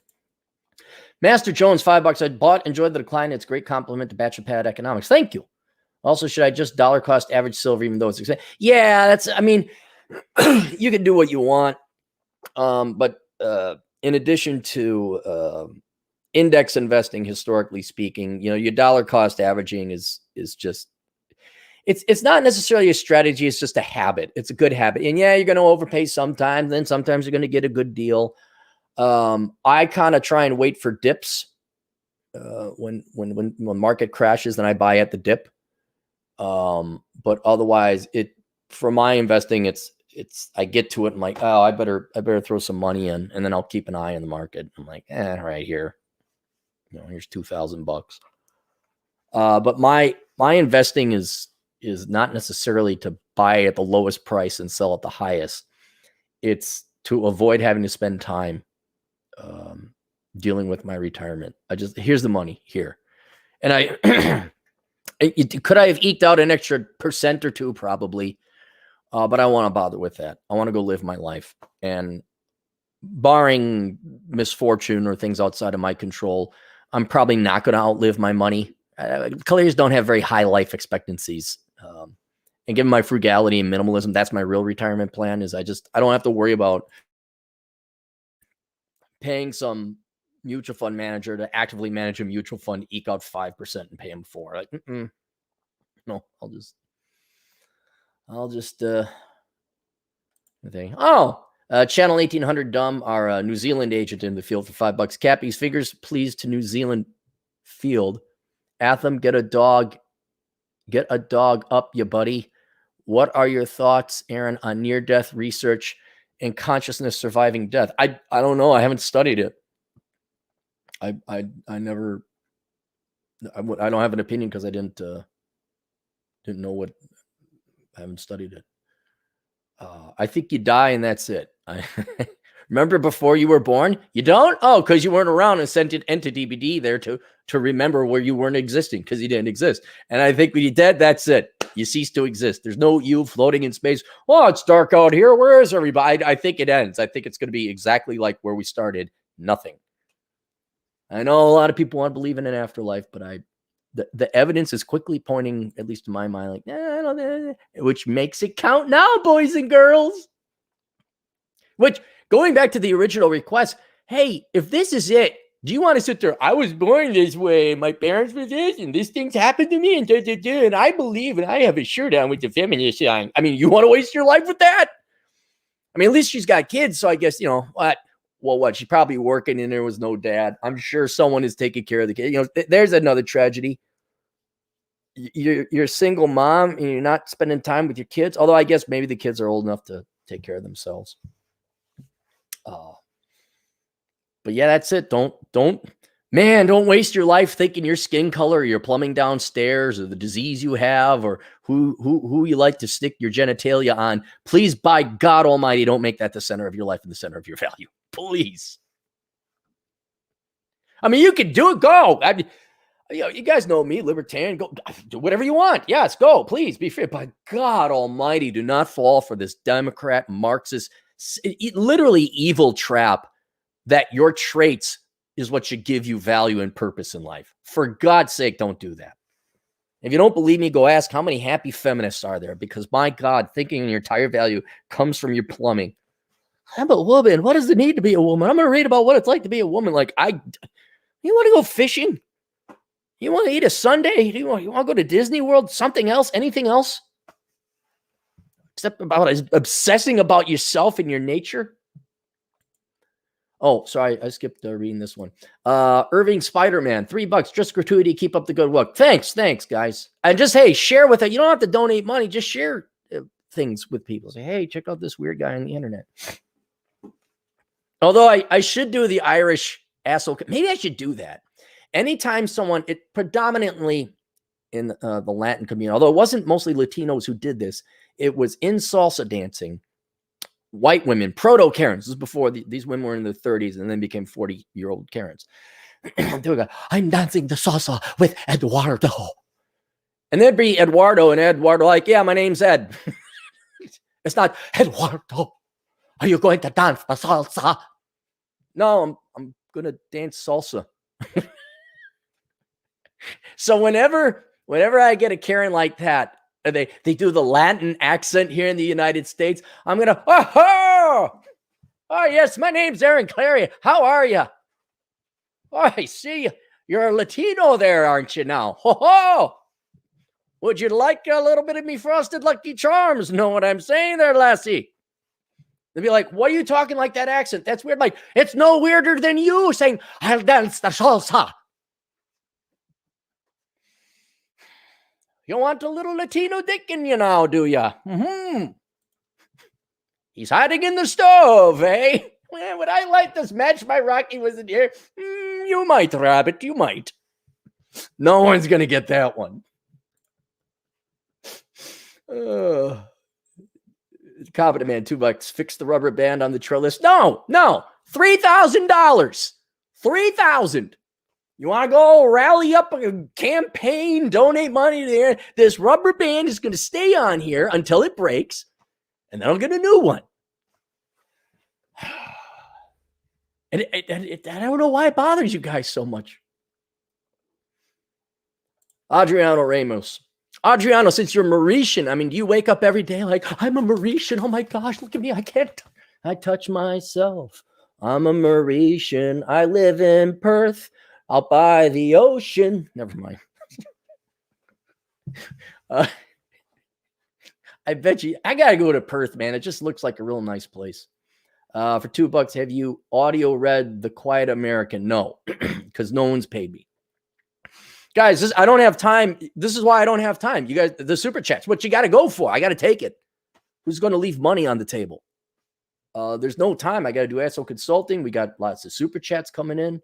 Master Jones, $5. I enjoyed the decline. It's a great compliment to Bachelor Pad Economics. Thank you. Also, should I just dollar cost average silver, even though it's expensive? Yeah, you can do what you want. But in addition to index investing, historically speaking, your dollar cost averaging is just, it's not necessarily a strategy. It's just a habit. It's a good habit. And yeah, you're going to overpay sometimes. Then sometimes you're going to get a good deal. I kind of try and wait for dips. When market crashes, then I buy at the dip. But otherwise for my investing, it's I get to it and like, I better throw some money in, and then I'll keep an eye on the market. I'm like, right here, here's $2,000. But my investing is not necessarily to buy at the lowest price and sell at the highest. It's to avoid having to spend time dealing with my retirement. Here's the money here. And could I have eked out an extra % or 2? Probably. But I don't want to bother with that. I want to go live my life. And barring misfortune or things outside of my control, I'm probably not going to outlive my money. Khalids don't have very high life expectancies. And given my frugality and minimalism, that's my real retirement plan. Is I don't have to worry about paying some mutual fund manager to actively manage a mutual fund, eke out 5% and pay him 4%. Like, no, I'll just thing. Channel 1800 Dumb, our New Zealand agent in the field for $5. Cappy's figures, please, to New Zealand field. Atham, get a dog up, you buddy. What are your thoughts, Aaron, on near-death research and consciousness surviving death? I don't know. I haven't studied it. I don't have an opinion because I didn't know what. I haven't studied it. I think you die and that's it. Remember before you were born? You don't? Oh, because you weren't around and sent it into DVD there to remember where you weren't existing because you didn't exist. And I think when you're dead, that's it. You cease to exist. There's no you floating in space. Oh, it's dark out here. Where is everybody? I think it ends. I think it's going to be exactly like where we started. Nothing. I know a lot of people want to believe in an afterlife, but the evidence is quickly pointing, at least to my mind, like, I don't know, which makes it count now, boys and girls. Which, going back to the original request, hey, if this is it, do you want to sit there? I was born this way. My parents were this, and this thing's happened to me, and I believe, and I have a shirt on with the feminist sign. I mean, you want to waste your life with that? I mean, at least she's got kids, so I guess, what? Well, what? She's probably working, and there was no dad. I'm sure someone is taking care of the kid. There's another tragedy. You're a single mom, and you're not spending time with your kids. Although I guess maybe the kids are old enough to take care of themselves. But yeah, that's it. Don't waste your life thinking your skin color or your plumbing downstairs or the disease you have or who you like to stick your genitalia on. Please, by God Almighty, don't make that the center of your life and the center of your value. Please. I mean, you can do it. Go. You guys know me, libertarian. Go do whatever you want. Yes, go. Please be free. By God Almighty, do not fall for this Democrat, Marxist, literally evil trap that your traits is what should give you value and purpose in life. For God's sake, don't do that. If you don't believe me, go ask how many happy feminists are there, because my God, thinking your entire value comes from your plumbing. I'm a woman. What does it need to be a woman? I'm going to read about what it's like to be a woman. You want to go fishing? You want to eat a sundae? You want to go to Disney World? Something else? Anything else? Except about obsessing about yourself and your nature? Oh, sorry, I skipped reading this one. Irving Spider-Man, $3, just gratuity. Keep up the good work. Thanks, guys. And just, hey, share with it. You don't have to donate money. Just share things with people. Say, hey, check out this weird guy on the internet. Although I should do the Irish asshole. Maybe I should do that. Anytime someone, it predominantly in the Latin community, although it wasn't mostly Latinos who did this, it was in salsa dancing. White women, proto-Karens. This is before these women were in their 30s and then became 40-year-old Karens. They would go, I'm dancing the salsa with Eduardo. And there'd be Eduardo, and Eduardo like, yeah, my name's Ed. It's not, Eduardo, are you going to dance the salsa? No, I'm going to dance salsa. So whenever I get a Karen like that, they do the Latin accent here in the United States, I'm going to, oh, yes, my name's Aaron Clary. How are you? Oh, I see you're a Latino there, aren't you now? Ho. Would you like a little bit of me frosted Lucky Charms? Know what I'm saying there, lassie? They'd be like, what are you talking like that accent? That's weird. Like, it's no weirder than you saying, I'll dance the salsa. You want a little Latino dick in you now, do you? Mm-hmm. He's hiding in the stove, eh? Well, would I light this match? My Rocky wasn't here. You might, Rabbit. You might. No one's going to get that one. Competent man, $2. Fix the rubber band on the trellis. No. $3,000. $3,000. You want to go rally up a campaign, donate money there? This rubber band is going to stay on here until it breaks, and then I'll get a new one. And I don't know why it bothers you guys so much. Adriano Ramos. Adriano, since you're Mauritian, I mean, do you wake up every day like, I'm a Mauritian? Oh my gosh, look at me. I can't. I touch myself. I'm a Mauritian. I live in Perth, out by the ocean. Never mind. I bet you, I got to go to Perth, man. It just looks like a real nice place. For $2, have you audio read The Quiet American? No, because no one's paid me. Guys, I don't have time. This is why I don't have time. You guys, the super chats, what you got to go for? I got to take it. Who's going to leave money on the table? There's no time. I got to do ASO consulting. We got lots of super chats coming in.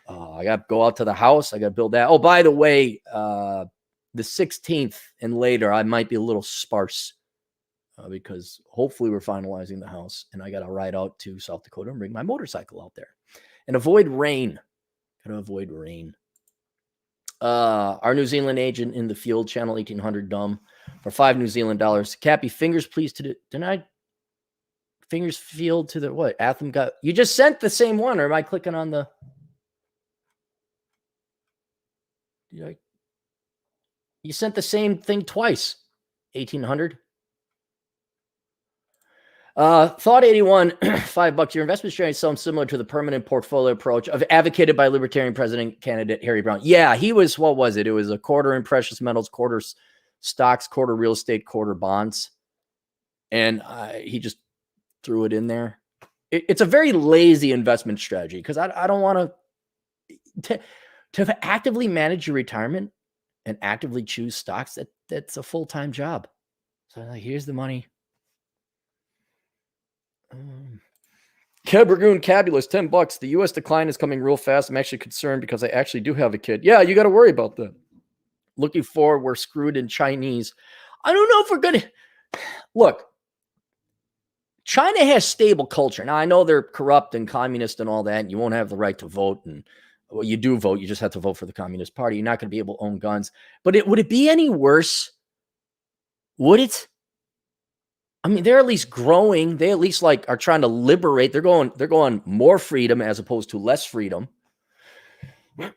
I got to go out to the house. I got to build that. Oh, by the way, the 16th and later, I might be a little sparse because hopefully we're finalizing the house and I got to ride out to South Dakota and bring my motorcycle out there and avoid rain. Got to avoid rain. Our New Zealand agent in the field, channel 1800 dumb, for $5 New Zealand dollars. Cappy, fingers please to the denied. Fingers field to the what? Atham got you just sent the same one, or am I clicking on the? You sent the same thing twice. 1800. Thought 81, $5. Your investment strategy sounds similar to the permanent portfolio approach advocated by Libertarian president candidate Harry Brown. Yeah, he was, what was it? It was a quarter in precious metals, quarter stocks, quarter real estate, quarter bonds. And he just threw it in there. It's a very lazy investment strategy because I don't want to actively manage your retirement and actively choose stocks. That's a full-time job. So here's the money. Kebragoon Cabulous, $10. The U.S. decline is coming real fast. I'm actually concerned because I actually do have a kid. Yeah, you got to worry about that. Looking forward, we're screwed in Chinese. I don't know if we're going to... Look, China has stable culture. Now, I know they're corrupt and communist and all that, and you won't have the right to vote. And well, you do vote. You just have to vote for the Communist Party. You're not going to be able to own guns. But would it be any worse? Would it? I mean, they're at least growing. They at least are trying to liberate. They're going more freedom as opposed to less freedom.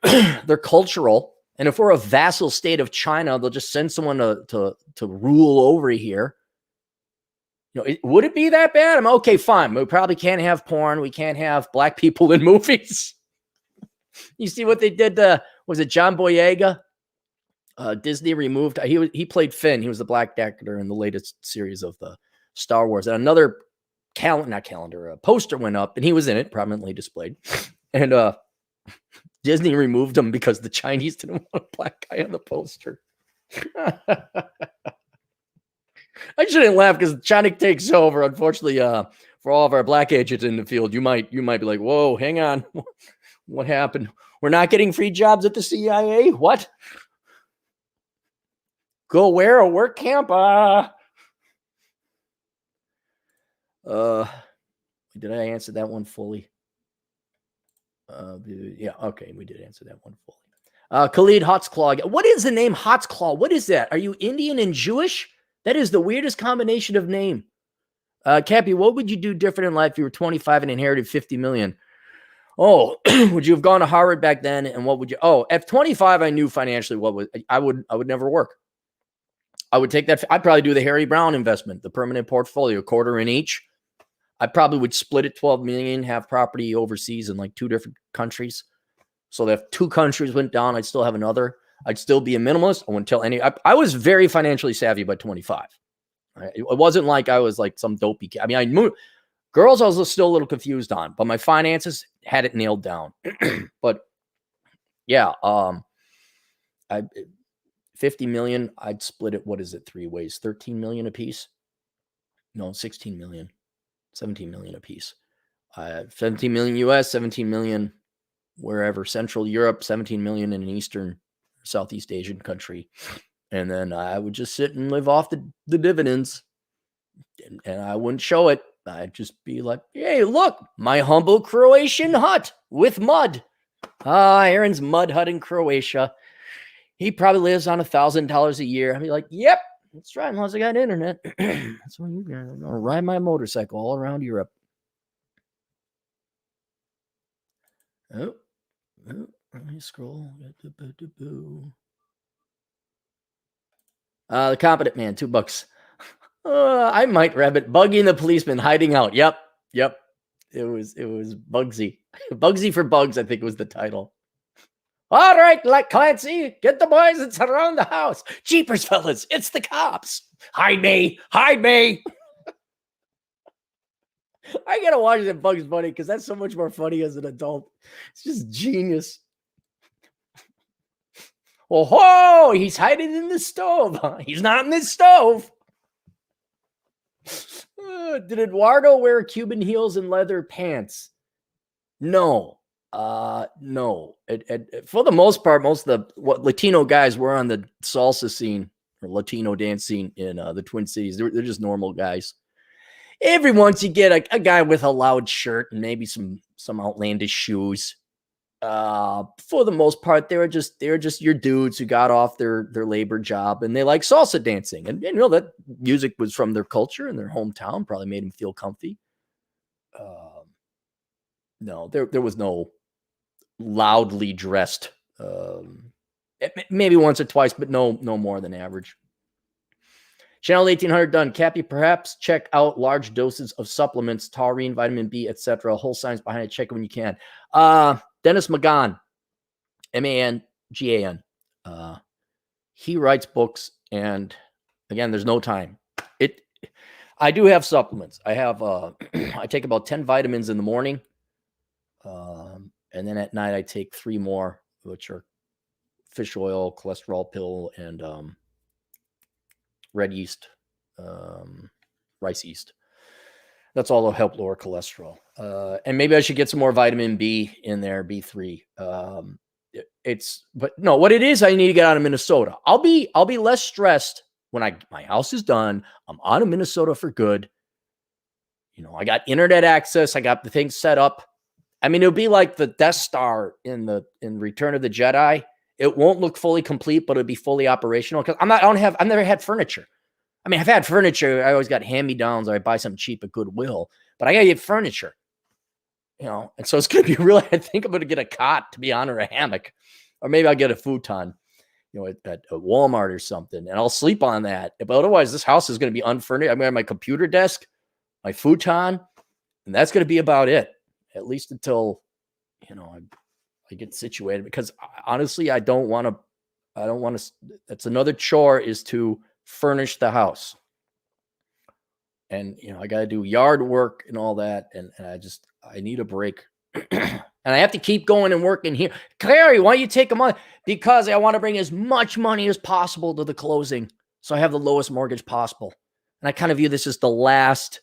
They're cultural. And if we're a vassal state of China, they'll just send someone to rule over here. Would it be that bad? I'm okay, fine. We probably can't have porn. We can't have black people in movies. You see what they did to, was it John Boyega? Disney removed, he played Finn. He was the black actor in the latest series of the Star Wars. And another poster went up, and he was in it, prominently displayed. And Disney removed him because the Chinese didn't want a black guy on the poster. I shouldn't laugh because China takes over. Unfortunately, for all of our black agents in the field, you might be like, whoa, hang on. What happened? We're not getting free jobs at the CIA? What? Go where? A work camp? Did I answer that one fully? Yeah, okay, we did answer that one fully. Khalid Holtzclaw. What is the name Holtzclaw? What is that? Are you Indian and Jewish? That is the weirdest combination of name. Cappy, what would you do different in life if you were 25 and inherited 50 million? Oh, would you have gone to Harvard back then? And what would you? Oh, at 25, I knew financially I would never work. I would take that. I'd probably do the Harry Brown investment, the permanent portfolio, quarter in each. I probably would split it 12 million, have property overseas in like 2 different countries. So that if 2 countries went down, I'd still have another. I'd still be a minimalist. I wouldn't tell any. I was very financially savvy by 25. Right? It wasn't like I was like some dopey kid. I mean, I moved. Girls, I was still a little confused on, but my finances had it nailed down. But yeah, 50 million, I'd split it. What is it? 3 ways, 13 million a piece. No, 16 million, 17 million a piece. 17 million US, 17 million wherever, Central Europe, 17 million in an Eastern, Southeast Asian country. And then I would just sit and live off the dividends, and I wouldn't show it. I'd just be like, hey, look, my humble Croatian hut with mud. Aaron's mud hut in Croatia. He probably lives on $1,000 a year. I'd be like, yep, that's right, unless I got internet. That's when you're going to ride my motorcycle all around Europe. Oh, let me scroll. The Competent Man, $2. I might rabbit. Buggy and the Policeman hiding out. Yep. It was Bugsy. Bugsy for Bugs, I think was the title. All right, like Clancy, get the boys and surround the house. Jeepers, fellas, it's the cops. Hide me. I gotta watch that Bugs Bunny because that's so much more funny as an adult. It's just genius. Oh, ho! He's hiding in the stove. He's not in the stove. Did Eduardo wear Cuban heels and leather pants? No. No. For the most part, most of what Latino guys were on the salsa scene or Latino dance scene in the Twin Cities, they're just normal guys. Every once you get a guy with a loud shirt and maybe some outlandish shoes. For the most part, they're just your dudes who got off their labor job and they like salsa dancing. And you know that music was from their culture and their hometown, probably made them feel comfy. No, there was no loudly dressed. Maybe once or twice, but no more than average. Channel 1800 done. Cappy, perhaps check out large doses of supplements, taurine, vitamin B, etc. Whole science behind it. Check it when you can. Dennis McGann, MANGAN. He writes books, and again, there's no time. I do have supplements. I have I take about 10 vitamins in the morning. And then at night I take 3 more, which are fish oil, cholesterol pill, and red yeast, rice yeast. That's all to help lower cholesterol. And maybe I should get some more vitamin B in there, B3. But no, what it is, I need to get out of Minnesota. I'll be less stressed when my house is done. I'm out of Minnesota for good. You know, I got internet access. I got the thing set up. I mean, it'll be like the Death Star in Return of the Jedi. It won't look fully complete, but it'll be fully operational because I've never had furniture. I mean, I've had furniture. I always got hand-me-downs or I buy something cheap at Goodwill, but I got to get furniture, you know? And so it's going to be really, I think I'm going to get a cot, to be honest, or a hammock, or maybe I'll get a futon, you know, at Walmart or something, and I'll sleep on that. But otherwise, this house is going to be unfurnished. I'm going to have my computer desk, my futon, and that's going to be about it, at least until, you know, I get situated, because honestly, I don't want to, that's another chore, is to furnish the house. And, you know, I got to do yard work and all that. And I need a break. And I have to keep going and working here. Clary, why don't you take a month? Because I want to bring as much money as possible to the closing, so I have the lowest mortgage possible. And I kind of view this as the last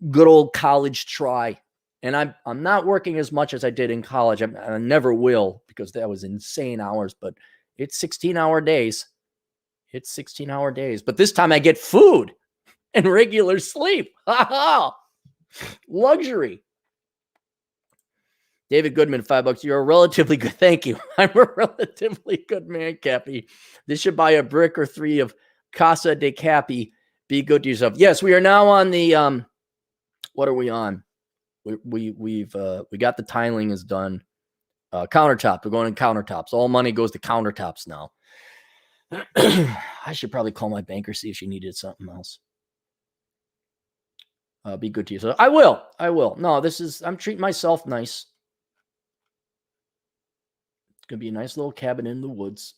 good old college try. And I'm not working as much as I did in college. I never will, because that was insane hours, but it's 16-hour days. It's 16-hour days. But this time I get food and regular sleep. Luxury. David Goodman, $5. You're a relatively good. Thank you. I'm a relatively good man, Cappy. This should buy a brick or 3 of Casa de Cappy. Be good to yourself. Yes, we are now on the what are we on? We got the tiling is done. Countertop. We're going to countertops. All money goes to countertops now. I should probably call my banker, see if she needed something else. Be good to you. So I will. No, I'm treating myself nice. It's going to be a nice little cabin in the woods.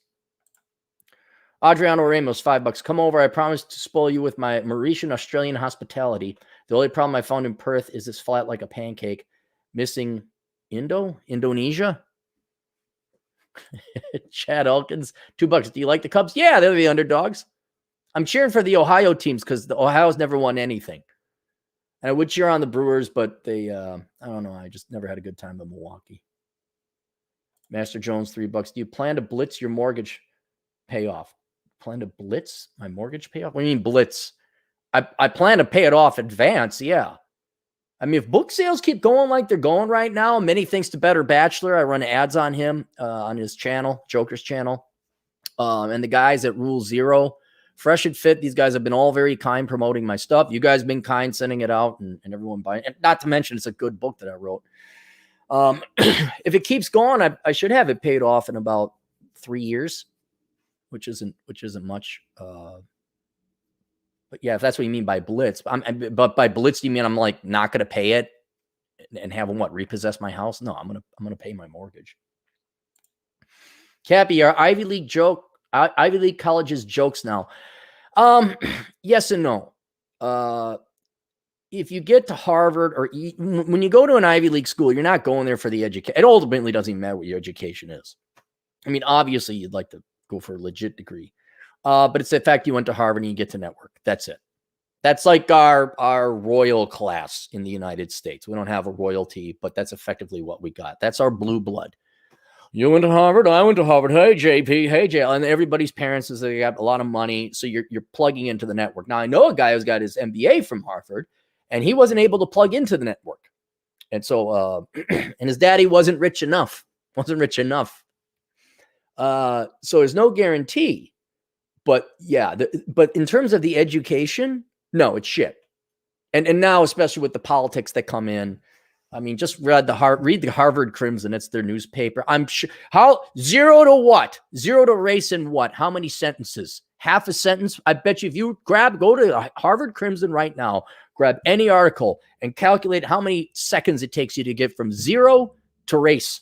Adriano Ramos, $5. Come over. I promise to spoil you with my Mauritian Australian hospitality. The only problem I found in Perth is it's flat like a pancake. Missing Indonesia. Chad Elkins, $2. Do you like the Cubs? Yeah, they're the underdogs. I'm cheering for the Ohio teams because the Ohio's never won anything. And I would cheer on the Brewers, but they, I don't know. I just never had a good time in Milwaukee. Master Jones, $3. Do you plan to blitz your mortgage payoff? Plan to blitz my mortgage payoff? What do you mean blitz? I plan to pay it off advance. Yeah. I mean, if book sales keep going like they're going right now, many thanks to Better Bachelor. I run ads on him on his channel, Joker's channel. And the guys at Rule Zero, Fresh and Fit, these guys have been all very kind promoting my stuff. You guys have been kind sending it out and everyone buying it. Not to mention it's a good book that I wrote. If it keeps going, I should have it paid off in about 3 years. which isn't much. But yeah, if that's what you mean by blitz, but by blitz, you mean I'm like not going to pay it and have them repossess my house? No, I'm gonna pay my mortgage. Cappy, are Ivy League colleges jokes now? Yes and no. If you get to Harvard or when you go to an Ivy League school, you're not going there for the education. It ultimately doesn't even matter what your education is. I mean, obviously you'd like to go for a legit degree. But it's the fact you went to Harvard and you get to network. That's it. That's like our royal class in the United States. We don't have a royalty, but that's effectively what we got. That's our blue blood. You went to Harvard, I went to Harvard. Hey, JP, hey, JL. And everybody's parents says they got a lot of money, so you're plugging into the network. Now, I know a guy who's got his MBA from Harvard, and he wasn't able to plug into the network. And so, and his daddy wasn't rich enough. So there's no guarantee. But yeah, but in terms of the education, no, it's shit. And now, especially with the politics that come in, I mean, just read the Harvard Crimson. It's their newspaper. I'm sure. How 0 to what? 0 to race and what? How many sentences? Half a sentence? I bet you if you go to Harvard Crimson right now, grab any article and calculate how many seconds it takes you to get from 0 to race.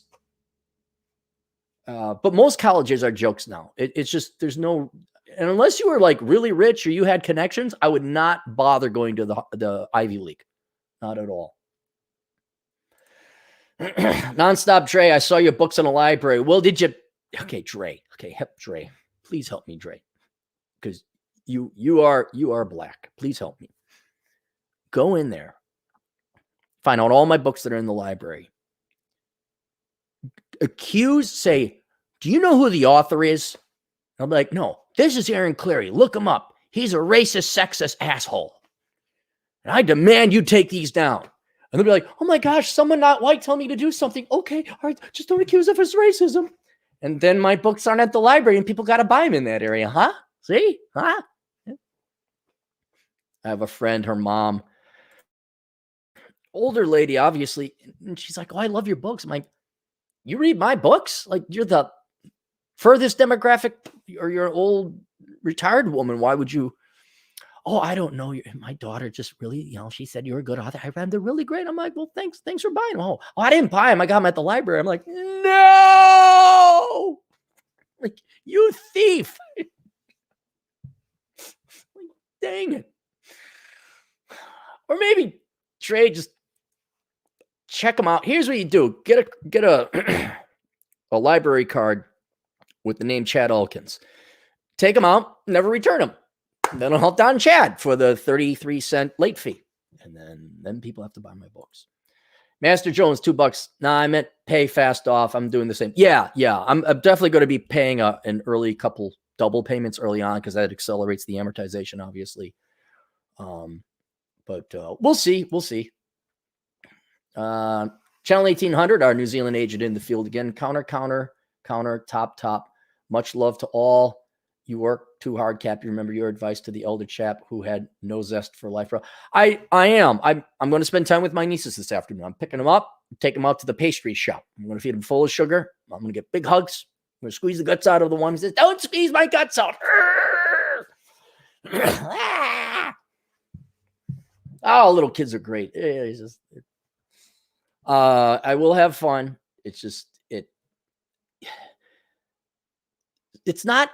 But most colleges are jokes now. It's just, there's no, and unless you were like really rich or you had connections, I would not bother going to the Ivy League. Not at all. Nonstop Dre, I saw your books in a library. Well, did you? Okay, Dre. Okay, Dre. Please help me, Dre. Because you are black. Please help me. Go in there. Find out all my books that are in the library. Say, do you know who the author is? I'll be like, no, this is Aaron Clarey. Look him up. He's a racist, sexist asshole. And I demand you take these down. And they'll be like, oh my gosh, someone not white tell me to do something. Okay, all right, just don't accuse of his racism. And then my books aren't at the library and people got to buy them in that area. Huh? See? Huh? Yeah. I have a friend, her mom, older lady, obviously. And she's like, oh, I love your books. I'm like, you read my books? Like, you're the furthest demographic, or you're an old retired woman. Why would you? Oh, I don't know. My daughter just really, she said you're a good author. I read, they're really great. I'm like, well, thanks for buying them. Oh, I didn't buy them. I got them at the library. I'm like, no, like, you thief. Dang it. Or maybe Trey, just check them out. Here's what you do. Get a a library card with the name Chad Elkins. Take them out, never return them. Then I'll help down Chad for the 33-cent late fee. And then people have to buy my books. Master Jones, $2. Nah, I meant pay fast off. I'm doing the same. Yeah. I'm definitely going to be paying an early couple double payments early on because that accelerates the amortization, obviously. But we'll see. Channel 1800, our New Zealand agent in the field again. Counter, top. Much love to all. You work too hard, Cap. You remember your advice to the elder chap who had no zest for life. I am. I'm going to spend time with my nieces this afternoon. I'm picking them up, taking them out to the pastry shop. I'm going to feed them full of sugar. I'm going to get big hugs. I'm going to squeeze the guts out of the one who says, don't squeeze my guts out. Oh, little kids are great. I will have fun. It's just, it's not,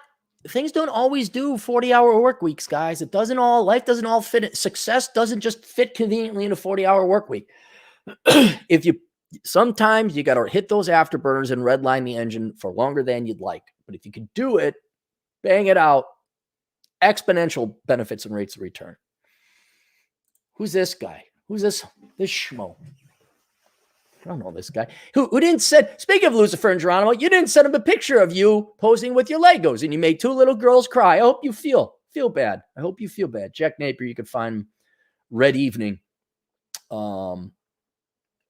things don't always do 40-hour work weeks, guys. Life doesn't all fit. Success doesn't just fit conveniently in a 40-hour work week. Sometimes you got to hit those afterburners and redline the engine for longer than you'd like. But if you can do it, bang it out, exponential benefits and rates of return. Who's this guy? Who's this schmo? I don't know this guy. Who didn't send, speaking of Lucifer and Geronimo, you didn't send him a picture of you posing with your Legos and you made two little girls cry. I hope you feel bad. I hope you feel bad. Jack Napier, you can find Red Evening on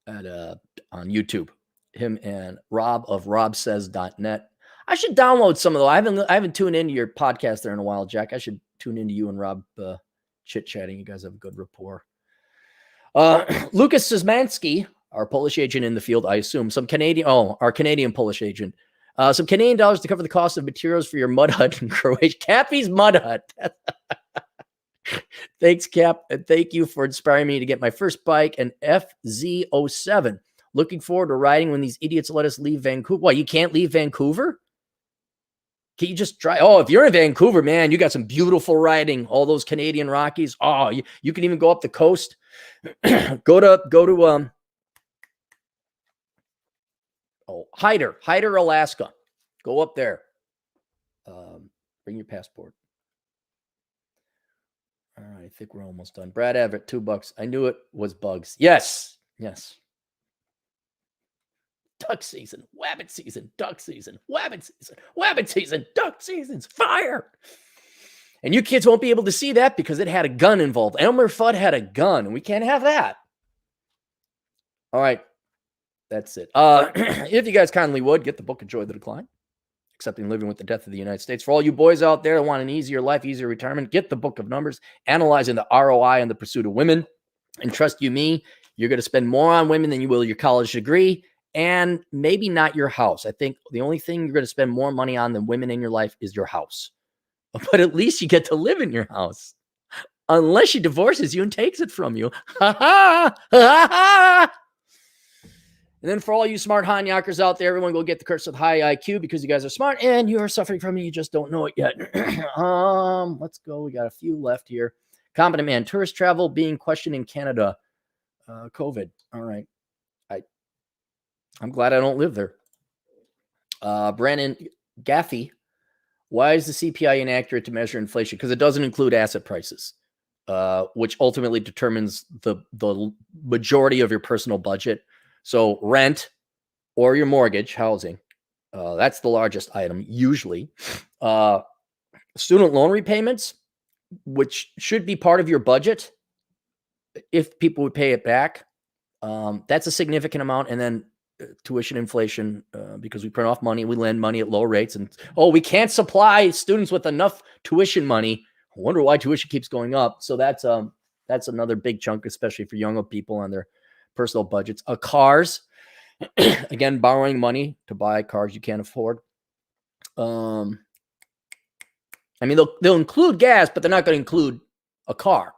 YouTube. Him and Rob of robsays.net. I should download some of those. I haven't tuned into your podcast there in a while, Jack. I should tune into you and Rob chit-chatting. You guys have a good rapport. Lucas Szymanski, our Polish agent in the field, I assume. Our Canadian Polish agent. Some Canadian dollars to cover the cost of materials for your mud hut in Croatia. Cappy's mud hut. Thanks, Cap. And thank you for inspiring me to get my first bike, an FZ07. Looking forward to riding when these idiots let us leave Vancouver. What, you can't leave Vancouver? Can you just try? Oh, if you're in Vancouver, man, you got some beautiful riding. All those Canadian Rockies. Oh, you can even go up the coast. go to Hyder, Alaska. Go up there. Bring your passport. All right, I think we're almost done. Brad Everett, $2. I knew it was bugs. Yes. Duck season, wabbit season, duck season, wabbit season, duck season's fire. And you kids won't be able to see that because it had a gun involved. Elmer Fudd had a gun, and we can't have that. All right, that's it. If you guys kindly would, get the book Enjoy the Decline, Accepting Living with the Death of the United States. For all you boys out there that want an easier life, easier retirement, get the Book of Numbers, Analyzing the ROI and the Pursuit of Women. And trust you me, you're going to spend more on women than you will your college degree. And maybe not your house. I think the only thing you're going to spend more money on than women in your life is your house. But at least you get to live in your house. Unless she divorces you and takes it from you. Ha ha! Ha ha! And then for all you smart Hanyakers out there, everyone go get the Curse of High IQ because you guys are smart and you are suffering from it. You just don't know it yet. Let's go. We got a few left here. Competent Man. Tourist travel being questioned in Canada. COVID. All right. I'm glad I don't live there. Brandon Gaffey, why is the CPI inaccurate to measure inflation? Because it doesn't include asset prices, which ultimately determines the majority of your personal budget. So rent or your mortgage, housing, that's the largest item usually. Student loan repayments, which should be part of your budget if people would pay it back. That's a significant amount. And then tuition inflation, because we print off money, we lend money at low rates, and we can't supply students with enough tuition money. I wonder why tuition keeps going up. So that's another big chunk, especially for younger people on their personal budgets. Cars, again, borrowing money to buy cars you can't afford. I mean, they'll include gas, but they're not going to include a car.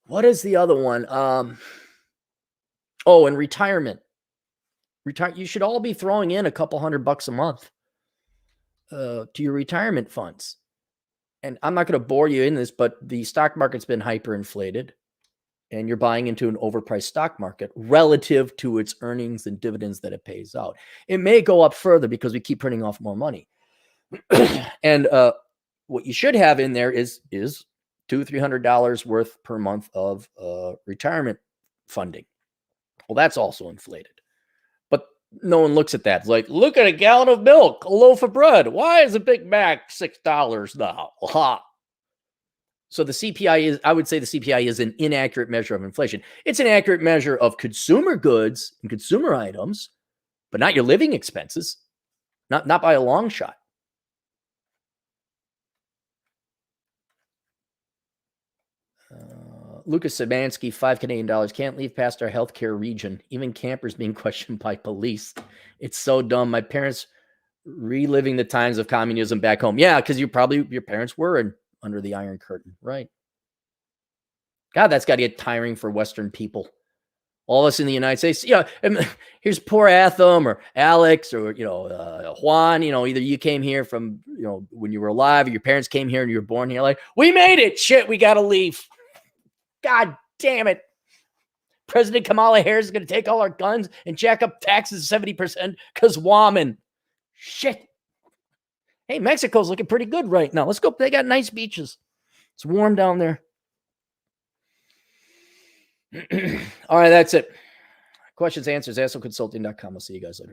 What is the other one? And retirement. You should all be throwing in a couple $100 a month to your retirement funds. And I'm not going to bore you in this, but the stock market's been hyperinflated, and you're buying into an overpriced stock market relative to its earnings and dividends that it pays out. It may go up further because we keep printing off more money. And what you should have in there is $200-300 worth per month of retirement funding. Well, that's also inflated. No one looks at that. It's like, look at a gallon of milk, a loaf of bread. Why is a Big Mac $6 now? Ha. So the CPI I would say the CPI is an inaccurate measure of inflation. It's an accurate measure of consumer goods and consumer items, but not your living expenses. Not by a long shot. Lucas Szymanski, $5 can't leave past our healthcare region. Even campers being questioned by police. It's so dumb. My parents reliving the times of communism back home. Yeah, because your parents were under the Iron Curtain, right? God, that's got to get tiring for Western people. All of us in the United States. Yeah, here's poor Atham or Alex or Juan. Either you came here from when you were alive, or your parents came here and you were born here. Like, we made it. Shit, we got to leave. God damn it. President Kamala Harris is going to take all our guns and jack up taxes 70% because woman. Shit. Hey, Mexico's looking pretty good right now. Let's go. They got nice beaches. It's warm down there. All right, that's it. Questions, answers, AstroConsulting.com. I'll see you guys later.